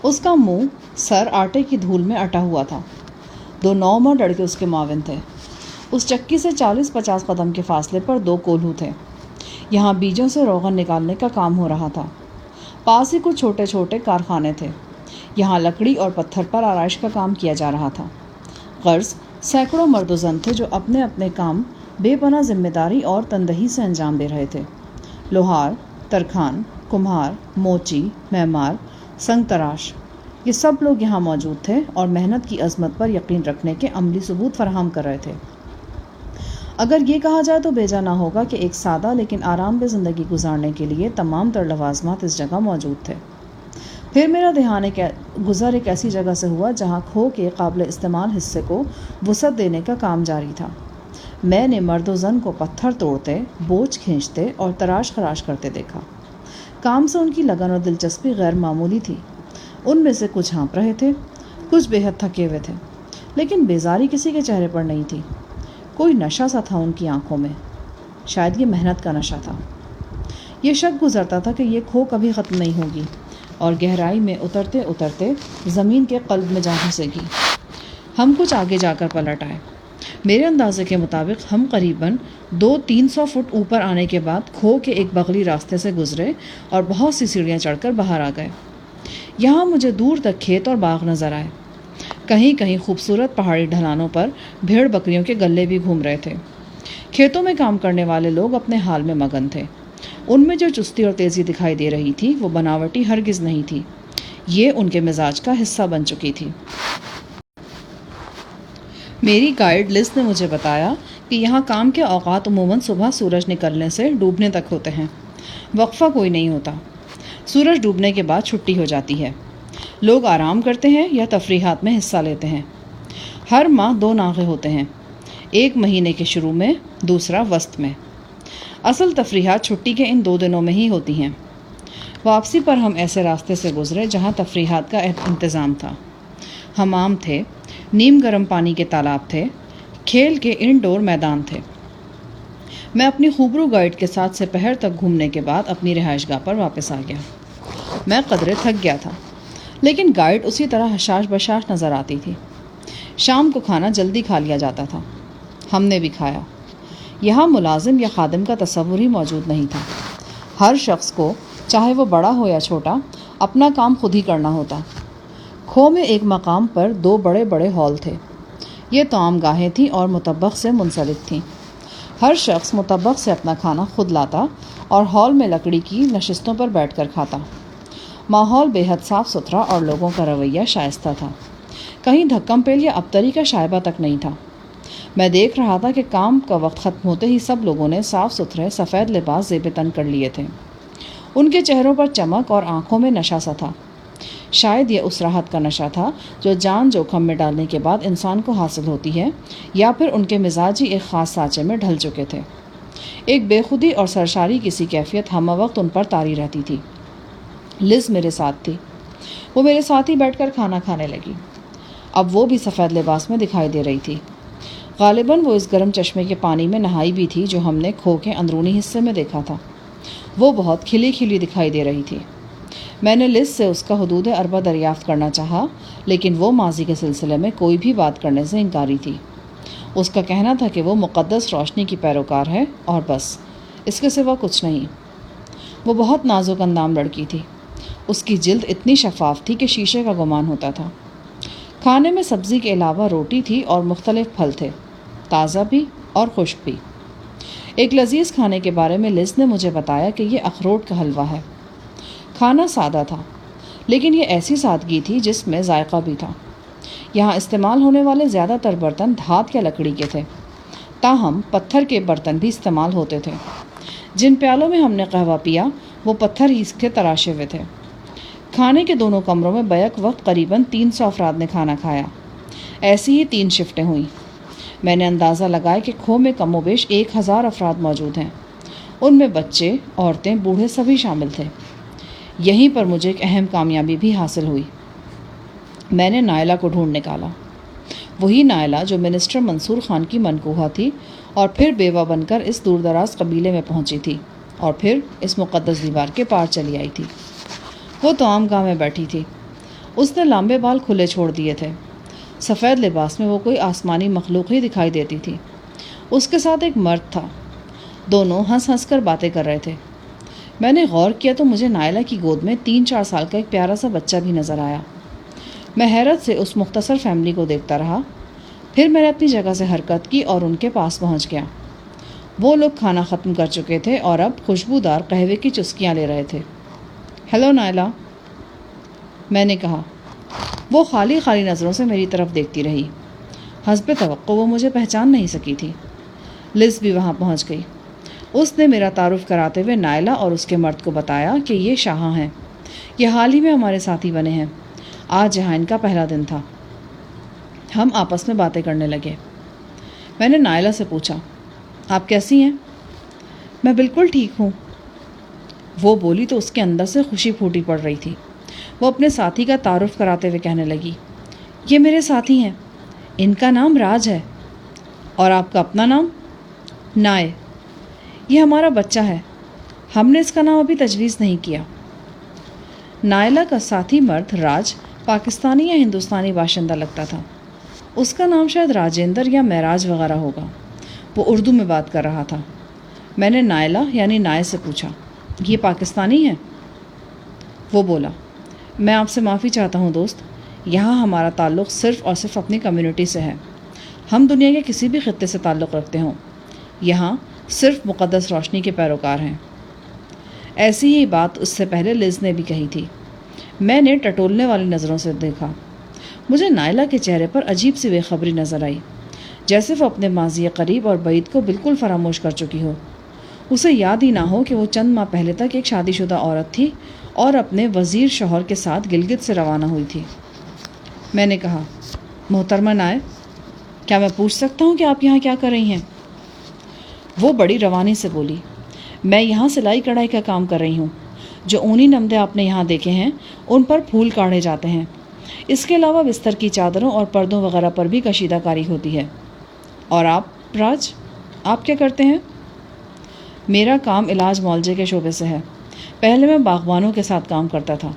اس کا منہ سر آٹے کی دھول میں اٹا ہوا تھا۔ 2 نومرد لڑکے اس کے معاون تھے۔ اس چکی سے 40-50 قدم کے فاصلے پر 2 کولہو تھے۔ یہاں بیجوں سے روغن نکالنے کا کام ہو رہا تھا۔ پاس ہی کچھ چھوٹے چھوٹے کارخانے تھے۔ یہاں لکڑی اور پتھر پر آرائش کا کام کیا جا رہا تھا۔ غرض سینکڑوں مرد و زن تھے جو اپنے اپنے کام بے پناہ ذمہ داری اور تندہی سے انجام دے رہے تھے۔ لوہار، ترکھان، کمہار، موچی، معمار، سنگ تراش، یہ سب لوگ یہاں موجود تھے اور محنت کی عظمت پر یقین رکھنے کے عملی ثبوت فراہم کر رہے تھے۔ اگر یہ کہا جائے تو بیجا نہ ہوگا کہ ایک سادہ لیکن آرام دہ زندگی گزارنے کے لیے تمام تر لوازمات اس جگہ موجود تھے۔ پھر میرا دھیان گزر ایک ایسی جگہ سے ہوا جہاں کھو کے قابل استعمال حصے کو وسعت دینے کا کام جاری تھا۔ میں نے مرد و زن کو پتھر توڑتے، بوجھ کھینچتے اور تراش خراش کرتے دیکھا۔ کام سے ان کی لگن اور دلچسپی غیر معمولی تھی۔ ان میں سے کچھ ہانپ رہے تھے، کچھ بے حد تھکے ہوئے تھے، لیکن بیزاری کسی کے چہرے پر نہیں تھی۔ کوئی نشہ سا تھا ان کی آنکھوں میں، شاید یہ محنت کا نشہ تھا۔ یہ شک گزرتا تھا کہ یہ کھو کبھی ختم نہیں ہوگی اور گہرائی میں اترتے اترتے زمین کے قلب میں جا گھسے گی۔ ہم کچھ آگے جا کر پلٹ آئے۔ میرے اندازے کے مطابق ہم قریباً 200-300 فٹ اوپر آنے کے بعد کھو کے ایک بغلی راستے سے گزرے اور بہت سی سیڑھیاں چڑھ کر باہر آ گئے۔ یہاں مجھے دور تک کھیت اور باغ نظر آئے۔ کہیں کہیں خوبصورت پہاڑی ڈھلانوں پر بھیڑ بکریوں کے گلے بھی گھوم رہے تھے۔ کھیتوں میں کام کرنے والے لوگ اپنے حال میں مگن تھے۔ ان میں جو چستی اور تیزی دکھائی دے رہی تھی وہ بناوٹی ہرگز نہیں تھی، یہ ان کے مزاج کا حصہ بن چکی تھی۔ میری گائیڈ لز نے مجھے بتایا کہ یہاں کام کے اوقات عموماً صبح سورج نکلنے سے ڈوبنے تک ہوتے ہیں، وقفہ کوئی نہیں ہوتا۔ سورج ڈوبنے کے بعد چھٹی ہو جاتی ہے، لوگ آرام کرتے ہیں یا تفریحات میں حصہ لیتے ہیں۔ ہر ماہ 2 ناغے ہوتے ہیں، ایک مہینے کے شروع میں، دوسرا وسط میں۔ اصل تفریحات چھٹی کے ان 2 دنوں میں ہی ہوتی ہیں۔ واپسی پر ہم ایسے راستے سے گزرے جہاں تفریحات کا انتظام تھا۔ حمام تھے، نیم گرم پانی کے تالاب تھے، کھیل کے انڈور میدان تھے۔ میں اپنی خوبرو گائیڈ کے ساتھ سپہر تک گھومنے کے بعد اپنی رہائش گاہ پر واپس آ گیا۔ میں قدرے تھک گیا تھا، لیکن گائیڈ اسی طرح حشاش بشاش نظر آتی تھی۔ شام کو کھانا جلدی کھا لیا جاتا تھا۔ ہم نے بھی کھایا۔ یہاں ملازم یا خادم کا تصور ہی موجود نہیں تھا۔ ہر شخص کو، چاہے وہ بڑا ہو یا چھوٹا، اپنا کام خود ہی کرنا ہوتا۔ کھو میں ایک مقام پر 2 بڑے بڑے ہال تھے۔ یہ طعام گاہیں تھیں اور مطبخ سے منسلک تھیں۔ ہر شخص مطبخ سے اپنا کھانا خود لاتا اور ہال میں لکڑی کی نشستوں پر بیٹھ کر کھاتا۔ ماحول بے حد صاف ستھرا اور لوگوں کا رویہ شائستہ تھا۔ کہیں دھکم پیل یا ابتری کا شائبہ تک نہیں تھا۔ میں دیکھ رہا تھا کہ کام کا وقت ختم ہوتے ہی سب لوگوں نے صاف ستھرے سفید لباس زیب تن کر لیے تھے۔ ان کے چہروں پر چمک اور آنکھوں میں نشہ سا تھا۔ شاید یہ اس راحت کا نشہ تھا جو جان جوکھم میں ڈالنے کے بعد انسان کو حاصل ہوتی ہے، یا پھر ان کے مزاج ہی ایک خاص سانچے میں ڈھل چکے تھے۔ ایک بے خودی اور سرشاری کسی کیفیت ہمہ وقت ان پر طاری رہتی تھی۔ لز میرے ساتھ تھی۔ وہ میرے ساتھ ہی بیٹھ کر کھانا کھانے لگی۔ اب وہ بھی سفید لباس میں دکھائی دے رہی تھی۔ غالباً وہ اس گرم چشمے کے پانی میں نہائی بھی تھی جو ہم نے کھو کے اندرونی حصے میں دیکھا تھا۔ وہ بہت کھلی کھلی دکھائی دے رہی تھی۔ میں نے لز سے اس کا حدود اربہ دریافت کرنا چاہا، لیکن وہ ماضی کے سلسلے میں کوئی بھی بات کرنے سے انکاری تھی۔ اس کا کہنا تھا کہ وہ مقدس روشنی کی پیروکار ہے اور بس، اس کے سوا کچھ نہیں۔ وہ بہت نازک اندام لڑکی تھی۔ اس کی جلد اتنی شفاف تھی کہ شیشے کا گمان ہوتا تھا۔ کھانے میں سبزی کے علاوہ روٹی تھی اور مختلف پھل تھے، تازہ بھی اور خشک بھی۔ ایک لذیذ کھانے کے بارے میں لز نے مجھے بتایا کہ یہ اخروٹ کا حلوہ ہے۔ کھانا سادہ تھا، لیکن یہ ایسی سادگی تھی جس میں ذائقہ بھی تھا۔ یہاں استعمال ہونے والے زیادہ تر برتن دھات یا لکڑی کے تھے، تاہم پتھر کے برتن بھی استعمال ہوتے تھے۔ جن پیالوں میں ہم نے قہوہ پیا وہ پتھر ہی کے تراشے ہوئے تھے۔ کھانے کے دونوں کمروں میں بیک وقت قریباً 300 افراد نے کھانا کھایا۔ ایسی ہی 3 شفٹیں ہوئیں۔ میں نے اندازہ لگایا کہ کھو میں کم و بیش 1000 افراد موجود ہیں۔ ان میں بچے، عورتیں، بوڑھے سبھی شامل تھے۔ یہیں پر مجھے ایک اہم کامیابی بھی حاصل ہوئی۔ میں نے نائلہ کو ڈھونڈ نکالا، وہی نائلہ جو منسٹر منصور خان کی منکوہہ تھی اور پھر بیوہ بن کر اس دور دراز قبیلے میں پہنچی تھی اور پھر اس مقدس دیوار کے پار چلی آئی تھی۔ وہ توام گاہ میں بیٹھی تھی۔ اس نے لمبے بال کھلے چھوڑ دیے تھے۔ سفید لباس میں وہ کوئی آسمانی مخلوق ہی دکھائی دیتی تھی۔ اس کے ساتھ ایک مرد تھا۔ دونوں ہنس ہنس کر باتیں کر رہے تھے۔ میں نے غور کیا تو مجھے نائلہ کی گود میں 3-4 سال کا ایک پیارا سا بچہ بھی نظر آیا۔ میں حیرت سے اس مختصر فیملی کو دیکھتا رہا۔ پھر میں نے اپنی جگہ سے حرکت کی اور ان کے پاس پہنچ گیا۔ وہ لوگ کھانا ختم کر چکے تھے اور اب خوشبودار قہوے کی چسکیاں لے رہے تھے۔ ہیلو نائلہ، میں نے کہا۔ وہ خالی نظروں سے میری طرف دیکھتی رہی۔ حسب توقع وہ مجھے پہچان نہیں سکی تھی۔ لز بھی وہاں پہنچ گئی۔ اس نے میرا تعارف کراتے ہوئے نائلہ اور اس کے مرد کو بتایا کہ یہ شاہاں ہیں، یہ حال ہی میں ہمارے ساتھی بنے ہیں، آج یہاں ان کا پہلا دن تھا۔ ہم آپس میں باتیں کرنے لگے۔ میں نے نائلہ سے پوچھا، آپ کیسی ہیں؟ میں بالکل ٹھیک ہوں، وہ بولی تو اس کے اندر سے خوشی پھوٹی پڑ رہی تھی۔ وہ اپنے ساتھی کا تعارف کراتے ہوئے کہنے لگی، یہ میرے ساتھی ہیں، ان کا نام راج ہے۔ اور آپ کا اپنا نام؟ نائے۔ یہ ہمارا بچہ ہے، ہم نے اس کا نام ابھی تجویز نہیں کیا۔ نائلہ کا ساتھی مرد راج پاکستانی یا ہندوستانی باشندہ لگتا تھا۔ اس کا نام شاید راجندر یا معراج وغیرہ ہوگا۔ وہ اردو میں بات کر رہا تھا۔ میں نے نائلہ یعنی نائے سے پوچھا، یہ پاکستانی ہے؟ وہ بولا، میں آپ سے معافی چاہتا ہوں دوست، یہاں ہمارا تعلق صرف اور صرف اپنی کمیونٹی سے ہے۔ ہم دنیا کے کسی بھی خطے سے تعلق رکھتے ہوں، یہاں صرف مقدس روشنی کے پیروکار ہیں۔ ایسی ہی بات اس سے پہلے لز نے بھی کہی تھی۔ میں نے ٹٹولنے والی نظروں سے دیکھا۔ مجھے نائلہ کے چہرے پر عجیب سی بے خبری نظر آئی، جیسے وہ اپنے ماضی قریب اور بعید کو بالکل فراموش کر چکی ہو۔ اسے یاد ہی نہ ہو کہ وہ چند ماہ پہلے تک ایک شادی شدہ عورت تھی اور اپنے وزیر شوہر کے ساتھ گلگت سے روانہ ہوئی تھی۔ میں نے کہا، محترمہ نائے، کیا میں پوچھ سکتا ہوں کہ آپ یہاں کیا کر رہی ہیں؟ وہ بڑی روانی سے بولی، میں یہاں سلائی کڑھائی کا کام کر رہی ہوں۔ جو اونی نمدے آپ نے یہاں دیکھے ہیں ان پر پھول کاڑھے جاتے ہیں۔ اس کے علاوہ بستر کی چادروں اور پردوں وغیرہ پر بھی کشیدہ کاری ہوتی ہے۔ اور آپ راج، آپ کیا کرتے ہیں؟ میرا کام علاج معالجے کے شعبے سے ہے۔ پہلے میں باغبانوں کے ساتھ کام کرتا تھا۔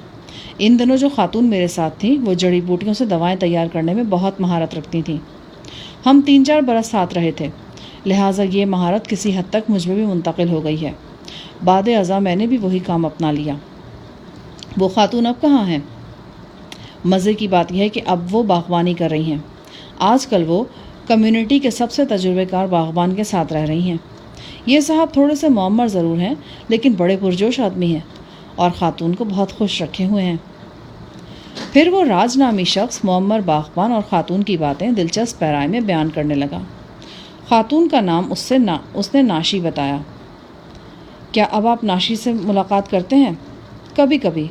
ان دنوں جو خاتون میرے ساتھ تھیں وہ جڑی بوٹیوں سے دوائیں تیار کرنے میں بہت مہارت رکھتی تھیں۔ ہم 3-4 برس ساتھ رہے تھے، لہٰذا یہ مہارت کسی حد تک مجھ میں بھی منتقل ہو گئی ہے۔ بعد ازاں میں نے بھی وہی کام اپنا لیا۔ وہ خاتون اب کہاں ہیں؟ مزے کی بات یہ ہے کہ اب وہ باغبانی کر رہی ہیں۔ آج کل وہ کمیونٹی کے سب سے تجربے کار باغبان کے ساتھ رہ رہی ہیں۔ یہ صاحب تھوڑے سے معمر ضرور ہیں لیکن بڑے پرجوش آدمی ہیں اور خاتون کو بہت خوش رکھے ہوئے ہیں۔ پھر وہ راج نامی شخص معمر باغبان اور خاتون کی باتیں دلچسپ پیرائے میں بیان کرنے لگا۔ خاتون کا نام اس نے ناشی بتایا۔ کیا اب آپ ناشی سے ملاقات کرتے ہیں؟ کبھی کبھی۔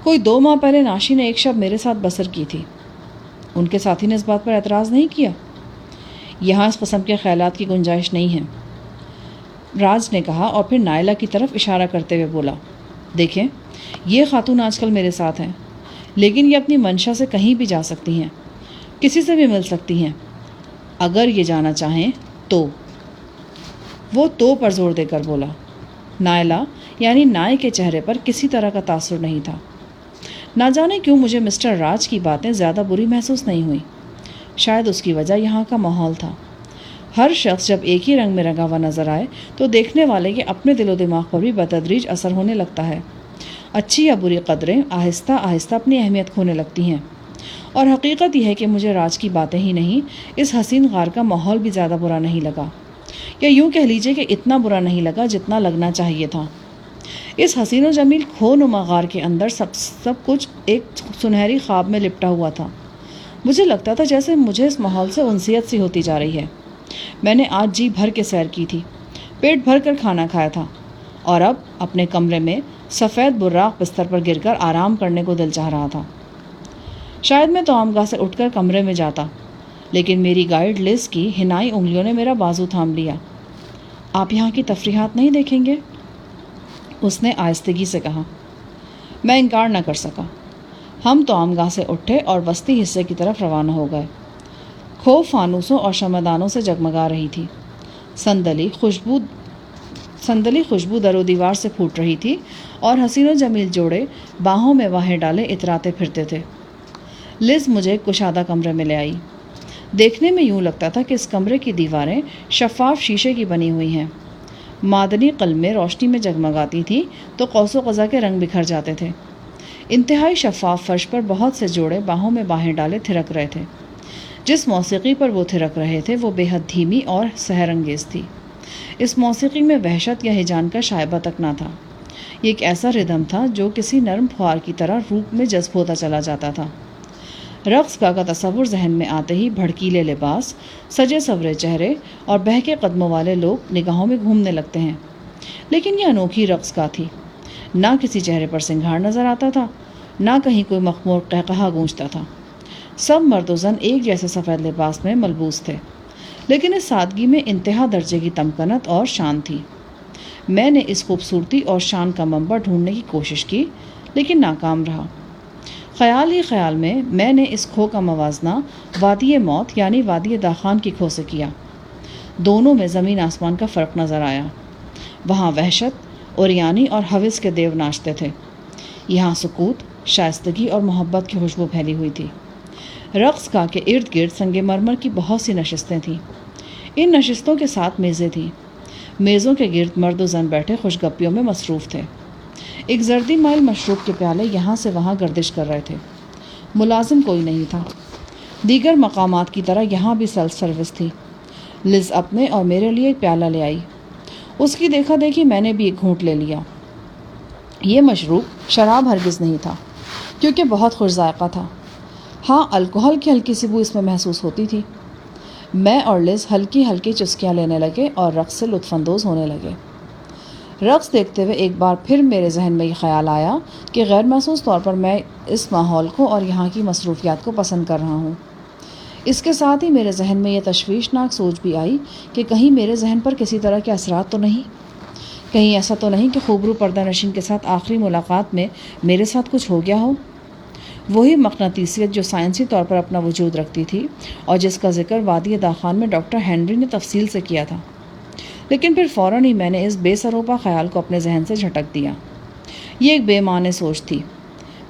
کوئی 2 ماہ پہلے ناشی نے ایک شب میرے ساتھ بسر کی تھی۔ ان کے ساتھی نے اس بات پر اعتراض نہیں کیا؟ یہاں اس قسم کے خیالات کی گنجائش نہیں ہے، راج نے کہا اور پھر نائلہ کی طرف اشارہ کرتے ہوئے بولا، دیکھیں یہ خاتون آج کل میرے ساتھ ہیں لیکن یہ اپنی منشا سے کہیں بھی جا سکتی ہیں، کسی سے بھی مل سکتی ہیں اگر یہ جانا چاہیں تو۔ وہ تو پر زور دے کر بولا۔ نائلہ یعنی نائے کے چہرے پر کسی طرح کا تاثر نہیں تھا۔ نہ جانے کیوں مجھے مسٹر راج کی باتیں زیادہ بری محسوس نہیں ہوئی۔ شاید اس کی وجہ یہاں کا ماحول تھا۔ ہر شخص جب ایک ہی رنگ میں رنگا ہوا نظر آئے تو دیکھنے والے کے اپنے دل و دماغ پر بھی بتدریج اثر ہونے لگتا ہے۔ اچھی یا بری قدریں آہستہ آہستہ اپنی اہمیت کھونے لگتی ہیں، اور حقیقت یہ ہے کہ مجھے راج کی باتیں ہی نہیں، اس حسین غار کا ماحول بھی زیادہ برا نہیں لگا، یا یوں کہہ لیجیے کہ اتنا برا نہیں لگا جتنا لگنا چاہیے تھا۔ اس حسین و جمیل کھو نما غار کے اندر سب کچھ ایک سنہری خواب میں لپٹا ہوا تھا۔ مجھے لگتا تھا جیسے مجھے اس ماحول سے انسیت سی ہوتی جا رہی ہے۔ میں نے آج جی بھر کے سیر کی تھی۔ پیٹ بھر کر کھانا کھایا تھا اور اب اپنے کمرے میں سفید براق بستر پر گر کر آرام کرنے کو دل چاہ رہا تھا۔ شاید میں توامگاہ سے اٹھ کر کمرے میں جاتا، لیکن میری گائیڈ لز کی حنائی انگلیوں نے میرا بازو تھام لیا۔ آپ یہاں کی تفریحات نہیں دیکھیں گے؟ اس نے آہستگی سے کہا۔ میں انکار نہ کر سکا۔ ہم توامگاہ سے اٹھے اور وسطی حصے کی طرف روانہ ہو گئے۔ کھوہ فانوسوں اور شمعدانوں سے جگمگا رہی تھی۔ سندلی خوشبو در و دیوار سے پھوٹ رہی تھی اور حسین و جمیل جوڑے باہوں میں واہیں ڈالے اتراتے پھرتے تھے۔ لز مجھے ایک کشادہ کمرے میں لے آئی۔ دیکھنے میں یوں لگتا تھا کہ اس کمرے کی دیواریں شفاف شیشے کی بنی ہوئی ہیں۔ معدنی قلمیں روشنی میں جگمگاتی تھیں تو قوس و قزح کے رنگ بکھر جاتے تھے۔ انتہائی شفاف فرش پر بہت سے جوڑے باہوں میں باہیں ڈالے تھرک رہے تھے۔ جس موسیقی پر وہ تھرک رہے تھے وہ بے حد دھیمی اور سحر انگیز تھی۔ اس موسیقی میں وحشت یا ہیجان کا شائبہ تک نہ تھا۔ یہ ایک ایسا ردم تھا جو کسی نرم پھوار کی طرح روح میں جذب ہوتا چلا جاتا تھا۔ رقص کا تصور ذہن میں آتے ہی بھڑکیلے لباس، سجے سورے چہرے اور بہکے قدموں والے لوگ نگاہوں میں گھومنے لگتے ہیں۔ لیکن یہ انوکھی رقص کا تھی۔ نہ کسی چہرے پر سنگھار نظر آتا تھا، نہ کہیں کوئی مخمور قہقہا گونجتا تھا۔ سب مرد و زن ایک جیسے سفید لباس میں ملبوس تھے، لیکن اس سادگی میں انتہا درجے کی تمکنت اور شان تھی۔ میں نے اس خوبصورتی اور شان کا منبع ڈھونڈنے کی کوشش کی، لیکن ناکام رہا۔ خیال ہی خیال میں نے اس کھو کا موازنہ وادی موت یعنی وادی داخان کی کھو سے کیا۔ دونوں میں زمین آسمان کا فرق نظر آیا۔ وہاں وحشت، اوریانی اور ہوس کے دیو ناچتے تھے۔ یہاں سکوت، شائستگی اور محبت کی خوشبو پھیلی ہوئی تھی۔ رقص گاہ کے ارد گرد سنگ مرمر کی بہت سی نشستیں تھیں۔ ان نشستوں کے ساتھ میزیں تھیں۔ میزوں کے گرد مرد و زن بیٹھے خوش گپیوں میں مصروف تھے۔ ایک زردی مائل مشروب کے پیالے یہاں سے وہاں گردش کر رہے تھے۔ ملازم کوئی نہیں تھا۔ دیگر مقامات کی طرح یہاں بھی سیلف سروس تھی۔ لز اپنے اور میرے لیے ایک پیالہ لے آئی۔ اس کی دیکھا دیکھی میں نے بھی ایک گھونٹ لے لیا۔ یہ مشروب شراب ہرگز نہیں تھا، کیونکہ بہت خوش ذائقہ تھا۔ ہاں، الکوہل کی ہلکی سی بو اس میں محسوس ہوتی تھی۔ میں اور لز ہلکی ہلکی چسکیاں لینے لگے اور رقص سے لطف اندوز ہونے لگے۔ رقص دیکھتے ہوئے ایک بار پھر میرے ذہن میں یہ خیال آیا کہ غیر محسوس طور پر میں اس ماحول کو اور یہاں کی مصروفیات کو پسند کر رہا ہوں۔ اس کے ساتھ ہی میرے ذہن میں یہ تشویشناک سوچ بھی آئی کہ کہیں میرے ذہن پر کسی طرح کے اثرات تو نہیں، کہیں ایسا تو نہیں کہ خوبرو پردہ نشین کے ساتھ آخری ملاقات میں میرے ساتھ کچھ ہو گیا ہو۔ وہی مقناطیسیت جو سائنسی طور پر اپنا وجود رکھتی تھی اور جس کا ذکر وادی داخان میں ڈاکٹر ہینری نے تفصیل سے کیا تھا۔ لیکن پھر فوراً ہی میں نے اس بے سروپا خیال کو اپنے ذہن سے جھٹک دیا۔ یہ ایک بے معنی سوچ تھی۔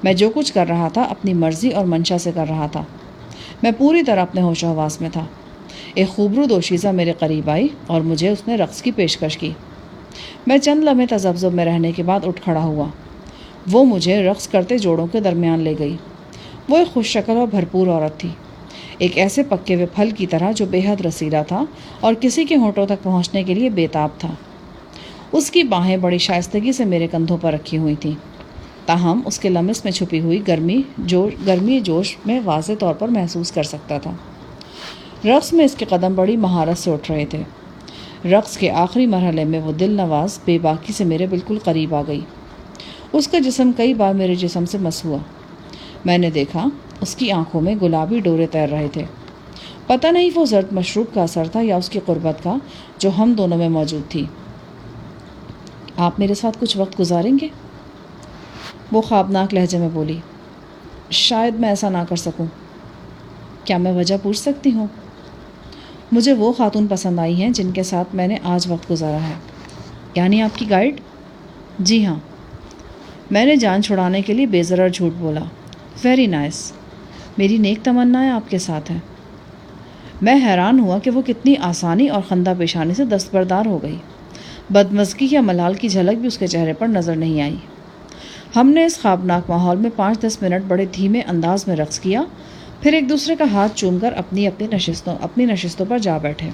میں جو کچھ کر رہا تھا اپنی مرضی اور منشا سے کر رہا تھا۔ میں پوری طرح اپنے ہوش و حواس میں تھا۔ ایک خوبرو دوشیزہ میرے قریب آئی اور مجھے اس نے رقص کی پیشکش کی۔ میں چند لمحے تذبذب میں رہنے کے بعد اٹھ کھڑا ہوا۔ وہ مجھے رقص کرتے جوڑوں کے درمیان لے گئی۔ وہ ایک خوش شکل اور بھرپور عورت تھی، ایک ایسے پکے ہوئے پھل کی طرح جو بے حد رسیلا تھا اور کسی کے ہونٹوں تک پہنچنے کے لیے بےتاب تھا۔ اس کی باہیں بڑی شائستگی سے میرے کندھوں پر رکھی ہوئی تھیں، تاہم اس کے لمس میں چھپی ہوئی گرمی جوش میں واضح طور پر محسوس کر سکتا تھا۔ رقص میں اس کے قدم بڑی مہارت سے اٹھ رہے تھے۔ رقص کے آخری مرحلے میں وہ دل نواز بے باکی سے میرے بالکل قریب آ گئی۔ اس کا جسم کئی بار میرے جسم سے مس ہوا۔ میں نے دیکھا اس کی آنکھوں میں گلابی ڈورے تیر رہے تھے۔ پتہ نہیں وہ زرد مشروب کا اثر تھا یا اس کی قربت کا جو ہم دونوں میں موجود تھی۔ آپ میرے ساتھ کچھ وقت گزاریں گے؟ وہ خوابناک لہجے میں بولی۔ شاید میں ایسا نہ کر سکوں۔ کیا میں وجہ پوچھ سکتی ہوں؟ مجھے وہ خاتون پسند آئی ہیں جن کے ساتھ میں نے آج وقت گزارا ہے۔ یعنی آپ کی گائیڈ؟ جی ہاں۔ میں نے جان چھڑانے کے لیے بے ضرر جھوٹ بولا۔ Very nice. میری نیک تمنائیں آپ کے ساتھ ہیں۔ میں حیران ہوا کہ وہ کتنی آسانی اور خندہ پیشانی سے دستبردار ہو گئی۔ بدمزگی یا ملال کی جھلک بھی اس کے چہرے پر نظر نہیں آئی۔ ہم نے اس خوابناک ماحول میں 5-10 منٹ بڑے دھیمے انداز میں رقص کیا، پھر ایک دوسرے کا ہاتھ چوم کر اپنی نشستوں پر جا بیٹھے۔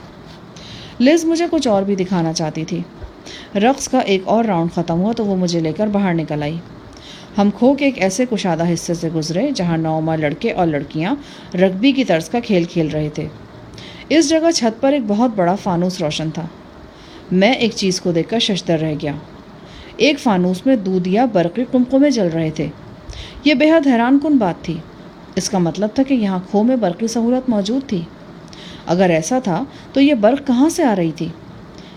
لز مجھے کچھ اور بھی دکھانا چاہتی تھی۔ رقص کا ایک اور راؤنڈ ختم ہوا تو وہ مجھے لے کر باہر نکل آئی۔ ہم کھو کے ایک ایسے کشادہ حصے سے گزرے جہاں نوعمر لڑکے اور لڑکیاں رگبی کی طرز کا کھیل کھیل رہے تھے۔ اس جگہ چھت پر ایک بہت بڑا فانوس روشن تھا۔ میں ایک چیز کو دیکھ کر ششدر رہ گیا۔ ایک فانوس میں دودیا برقی قمقمے جل رہے تھے۔ یہ بے حد حیران کن بات تھی۔ اس کا مطلب تھا کہ یہاں کھو میں برقی سہولت موجود تھی۔ اگر ایسا تھا تو یہ برق کہاں سے آ رہی تھی؟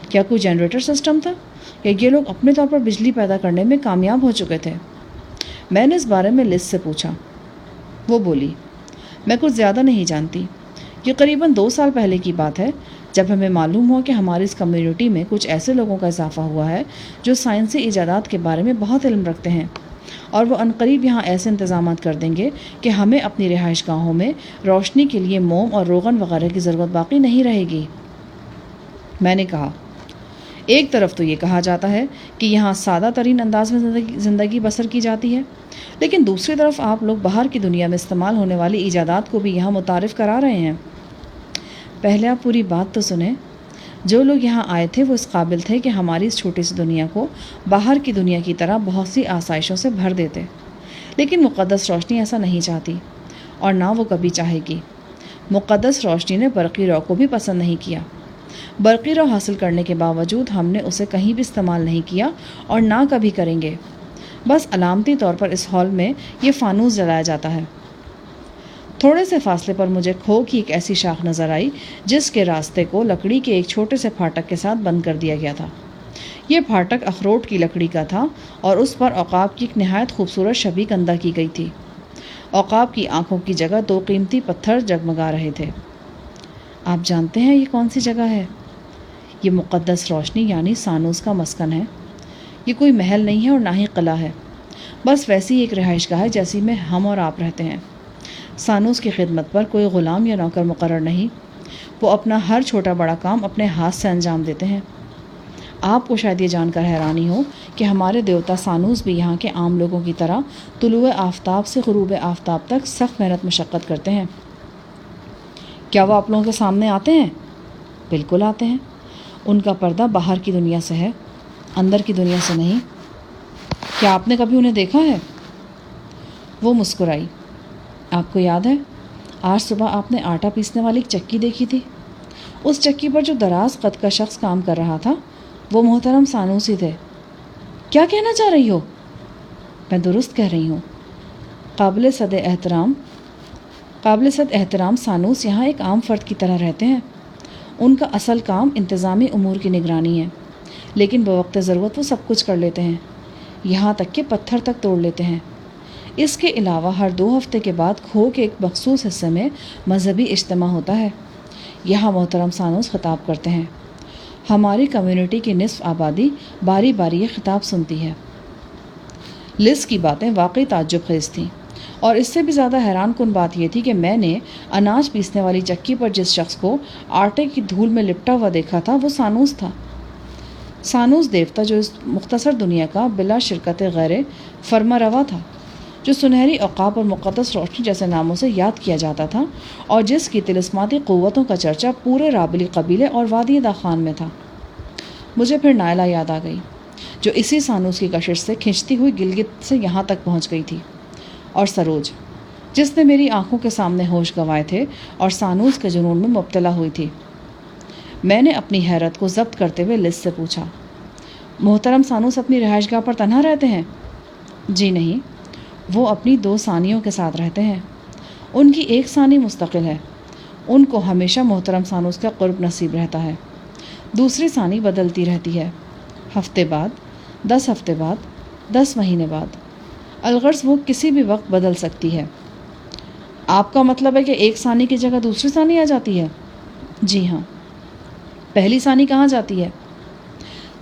کیا کوئی جنریٹر سسٹم تھا یا یہ لوگ اپنے طور پر بجلی پیدا کرنے میں کامیاب ہو چکے تھے؟ میں نے اس بارے میں لز سے پوچھا۔ وہ بولی، میں کچھ زیادہ نہیں جانتی۔ یہ قریباً 2 سال پہلے کی بات ہے، جب ہمیں معلوم ہوا کہ ہماری اس کمیونٹی میں کچھ ایسے لوگوں کا اضافہ ہوا ہے جو سائنسی ایجادات کے بارے میں بہت علم رکھتے ہیں، اور وہ عنقریب یہاں ایسے انتظامات کر دیں گے کہ ہمیں اپنی رہائش گاہوں میں روشنی کے لیے موم اور روغن وغیرہ کی ضرورت باقی نہیں رہے گی۔ میں نے کہا، ایک طرف تو یہ کہا جاتا ہے کہ یہاں سادہ ترین انداز میں زندگی بسر کی جاتی ہے، لیکن دوسری طرف آپ لوگ باہر کی دنیا میں استعمال ہونے والی ایجادات کو بھی یہاں متعارف کرا رہے ہیں۔ پہلے آپ پوری بات تو سنیں۔ جو لوگ یہاں آئے تھے وہ اس قابل تھے کہ ہماری اس چھوٹی سی دنیا کو باہر کی دنیا کی طرح بہت سی آسائشوں سے بھر دیتے، لیکن مقدس روشنی ایسا نہیں چاہتی، اور نہ وہ کبھی چاہے گی۔ مقدس روشنی نے برقی رو کو بھی پسند نہیں کیا۔ برقی رو حاصل کرنے کے باوجود ہم نے اسے کہیں بھی استعمال نہیں کیا اور نہ کبھی کریں گے۔ بس علامتی طور پر اس ہال میں یہ فانوس جلایا جاتا ہے۔ تھوڑے سے فاصلے پر مجھے کھو کی ایک ایسی شاخ نظر آئی جس کے راستے کو لکڑی کے ایک چھوٹے سے پھاٹک کے ساتھ بند کر دیا گیا تھا۔ یہ پھاٹک اخروٹ کی لکڑی کا تھا اور اس پر عقاب کی ایک نہایت خوبصورت شبیہ کندہ کی گئی تھی۔ عقاب کی آنکھوں کی جگہ 2 قیمتی پتھر جگمگا رہے تھے۔ آپ جانتے ہیں یہ کون سی جگہ ہے؟ یہ مقدس روشنی یعنی سانوس کا مسکن ہے۔ یہ کوئی محل نہیں ہے اور نہ ہی قلعہ ہے، بس ویسی ایک رہائش گاہ ہے جیسی میں ہم اور آپ رہتے ہیں۔ سانوس کی خدمت پر کوئی غلام یا نوکر مقرر نہیں، وہ اپنا ہر چھوٹا بڑا کام اپنے ہاتھ سے انجام دیتے ہیں۔ آپ کو شاید یہ جان کر حیرانی ہو کہ ہمارے دیوتا سانوس بھی یہاں کے عام لوگوں کی طرح طلوع آفتاب سے غروب آفتاب تک سخت محنت مشقت کرتے ہیں۔ کیا وہ آپ لوگوں کے سامنے آتے ہیں؟ بالکل آتے ہیں۔ ان کا پردہ باہر کی دنیا سے ہے، اندر کی دنیا سے نہیں۔ کیا آپ نے کبھی انہیں دیکھا ہے؟ وہ مسکرائی۔ آپ کو یاد ہے آج صبح آپ نے آٹا پیسنے والی ایک چکی دیکھی تھی؟ اس چکی پر جو دراز قد کا شخص کام کر رہا تھا وہ محترم سانوس ہی تھے۔ کیا کہنا چاہ رہی ہو؟ میں درست کہہ رہی ہوں۔ قابل صد احترام سانوس یہاں ایک عام فرد کی طرح رہتے ہیں۔ ان کا اصل کام انتظامی امور کی نگرانی ہے، لیکن بوقت ضرورت وہ سب کچھ کر لیتے ہیں، یہاں تک کہ پتھر تک توڑ لیتے ہیں۔ اس کے علاوہ ہر 2 ہفتے کے بعد کھو کے ایک مخصوص حصے میں مذہبی اجتماع ہوتا ہے۔ یہاں محترم سانوس خطاب کرتے ہیں۔ ہماری کمیونٹی کی نصف آبادی باری باری یہ خطاب سنتی ہے۔ لز کی باتیں واقعی تعجب خیز تھیں، اور اس سے بھی زیادہ حیران کن بات یہ تھی کہ میں نے اناج پیسنے والی چکی پر جس شخص کو آٹے کی دھول میں لپٹا ہوا دیکھا تھا وہ سانوس تھا۔ سانوس دیوتا جو اس مختصر دنیا کا بلا شرکت غیر فرما روا تھا، جو سنہری عقاب اور مقدس روشنی جیسے ناموں سے یاد کیا جاتا تھا، اور جس کی طلسماتی قوتوں کا چرچا پورے رابلی قبیلے اور وادی داخان میں تھا۔ مجھے پھر نائلہ یاد آ گئی، جو اسی سانوس کی کشش سے کھنچتی ہوئی گلگت سے یہاں تک پہنچ گئی تھی، اور سروج، جس نے میری آنکھوں کے سامنے ہوش گنوائے تھے اور سانوس کے جنون میں مبتلا ہوئی تھی۔ میں نے اپنی حیرت کو ضبط کرتے ہوئے لز سے پوچھا، محترم سانوس اپنی رہائش گاہ پر تنہا رہتے ہیں؟ جی نہیں، وہ اپنی 2 ثانیوں کے ساتھ رہتے ہیں۔ ان کی ایک ثانی مستقل ہے، ان کو ہمیشہ محترم سانوس کا قرب نصیب رہتا ہے۔ دوسری ثانی بدلتی رہتی ہے، ہفتے بعد، 10 ہفتے بعد، 10 مہینے بعد، الغرض وہ کسی بھی وقت بدل سکتی ہے۔ آپ کا مطلب ہے کہ ایک ثانی کی جگہ دوسری ثانی آ جاتی ہے؟ جی ہاں۔ پہلی ثانی کہاں جاتی ہے؟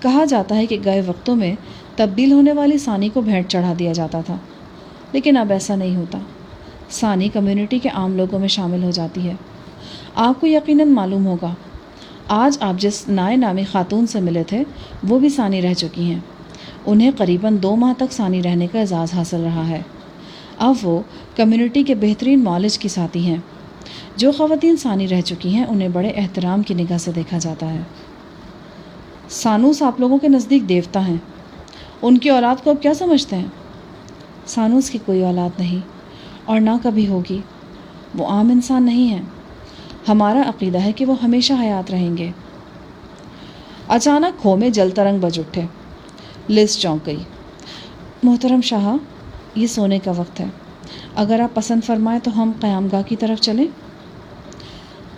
کہا جاتا ہے کہ گئے وقتوں میں تبدیل ہونے والی ثانی کو بھینٹ چڑھا دیا جاتا تھا، لیکن اب ایسا نہیں ہوتا۔ ثانی کمیونٹی کے عام لوگوں میں شامل ہو جاتی ہے۔ آپ کو یقیناً معلوم ہوگا، آج آپ جس نائے نامی خاتون سے ملے تھے وہ بھی ثانی رہ چکی ہیں۔ انہیں قریباً 2 ماہ تک ثانی رہنے کا اعزاز حاصل رہا ہے۔ اب وہ کمیونٹی کے بہترین معالج کی ساتھی ہیں۔ جو خواتین ثانی رہ چکی ہیں انہیں بڑے احترام کی نگاہ سے دیکھا جاتا ہے۔ سانوس آپ لوگوں کے نزدیک دیوتا ہیں، ان کی اولاد کو اب کیا سمجھتے ہیں؟ سانوس کی کوئی اولاد نہیں اور نہ کبھی ہوگی، وہ عام انسان نہیں ہیں۔ ہمارا عقیدہ ہے کہ وہ ہمیشہ حیات رہیں گے۔ اچانک کھو میں جل ترنگ بج اٹھے۔ لز چونک گئی۔ محترم شاہ، یہ سونے کا وقت ہے، اگر آپ پسند فرمائیں تو ہم قیام گاہ کی طرف چلیں۔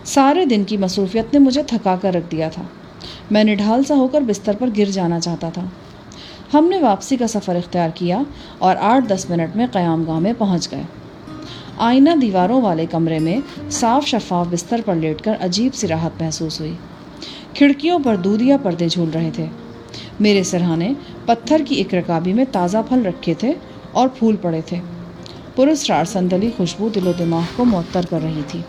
سارے دن کی مصروفیت نے مجھے تھکا کر رکھ دیا تھا۔ میں نڈھال سا ہو کر بستر پر گر جانا چاہتا تھا۔ ہم نے واپسی کا سفر اختیار کیا اور 8-10 منٹ میں قیام گاہ میں پہنچ گئے۔ آئینہ دیواروں والے کمرے میں صاف شفاف بستر پر لیٹ کر عجیب سی راحت محسوس ہوئی۔ کھڑکیوں پر دودھیا پردے جھول رہے تھے۔ میرے سرہانے پتھر کی ایک رکابی میں تازہ پھل رکھے تھے اور پھول پڑے تھے۔ پراسرار صندلی خوشبو دل و دماغ کو معطر کر رہی تھی۔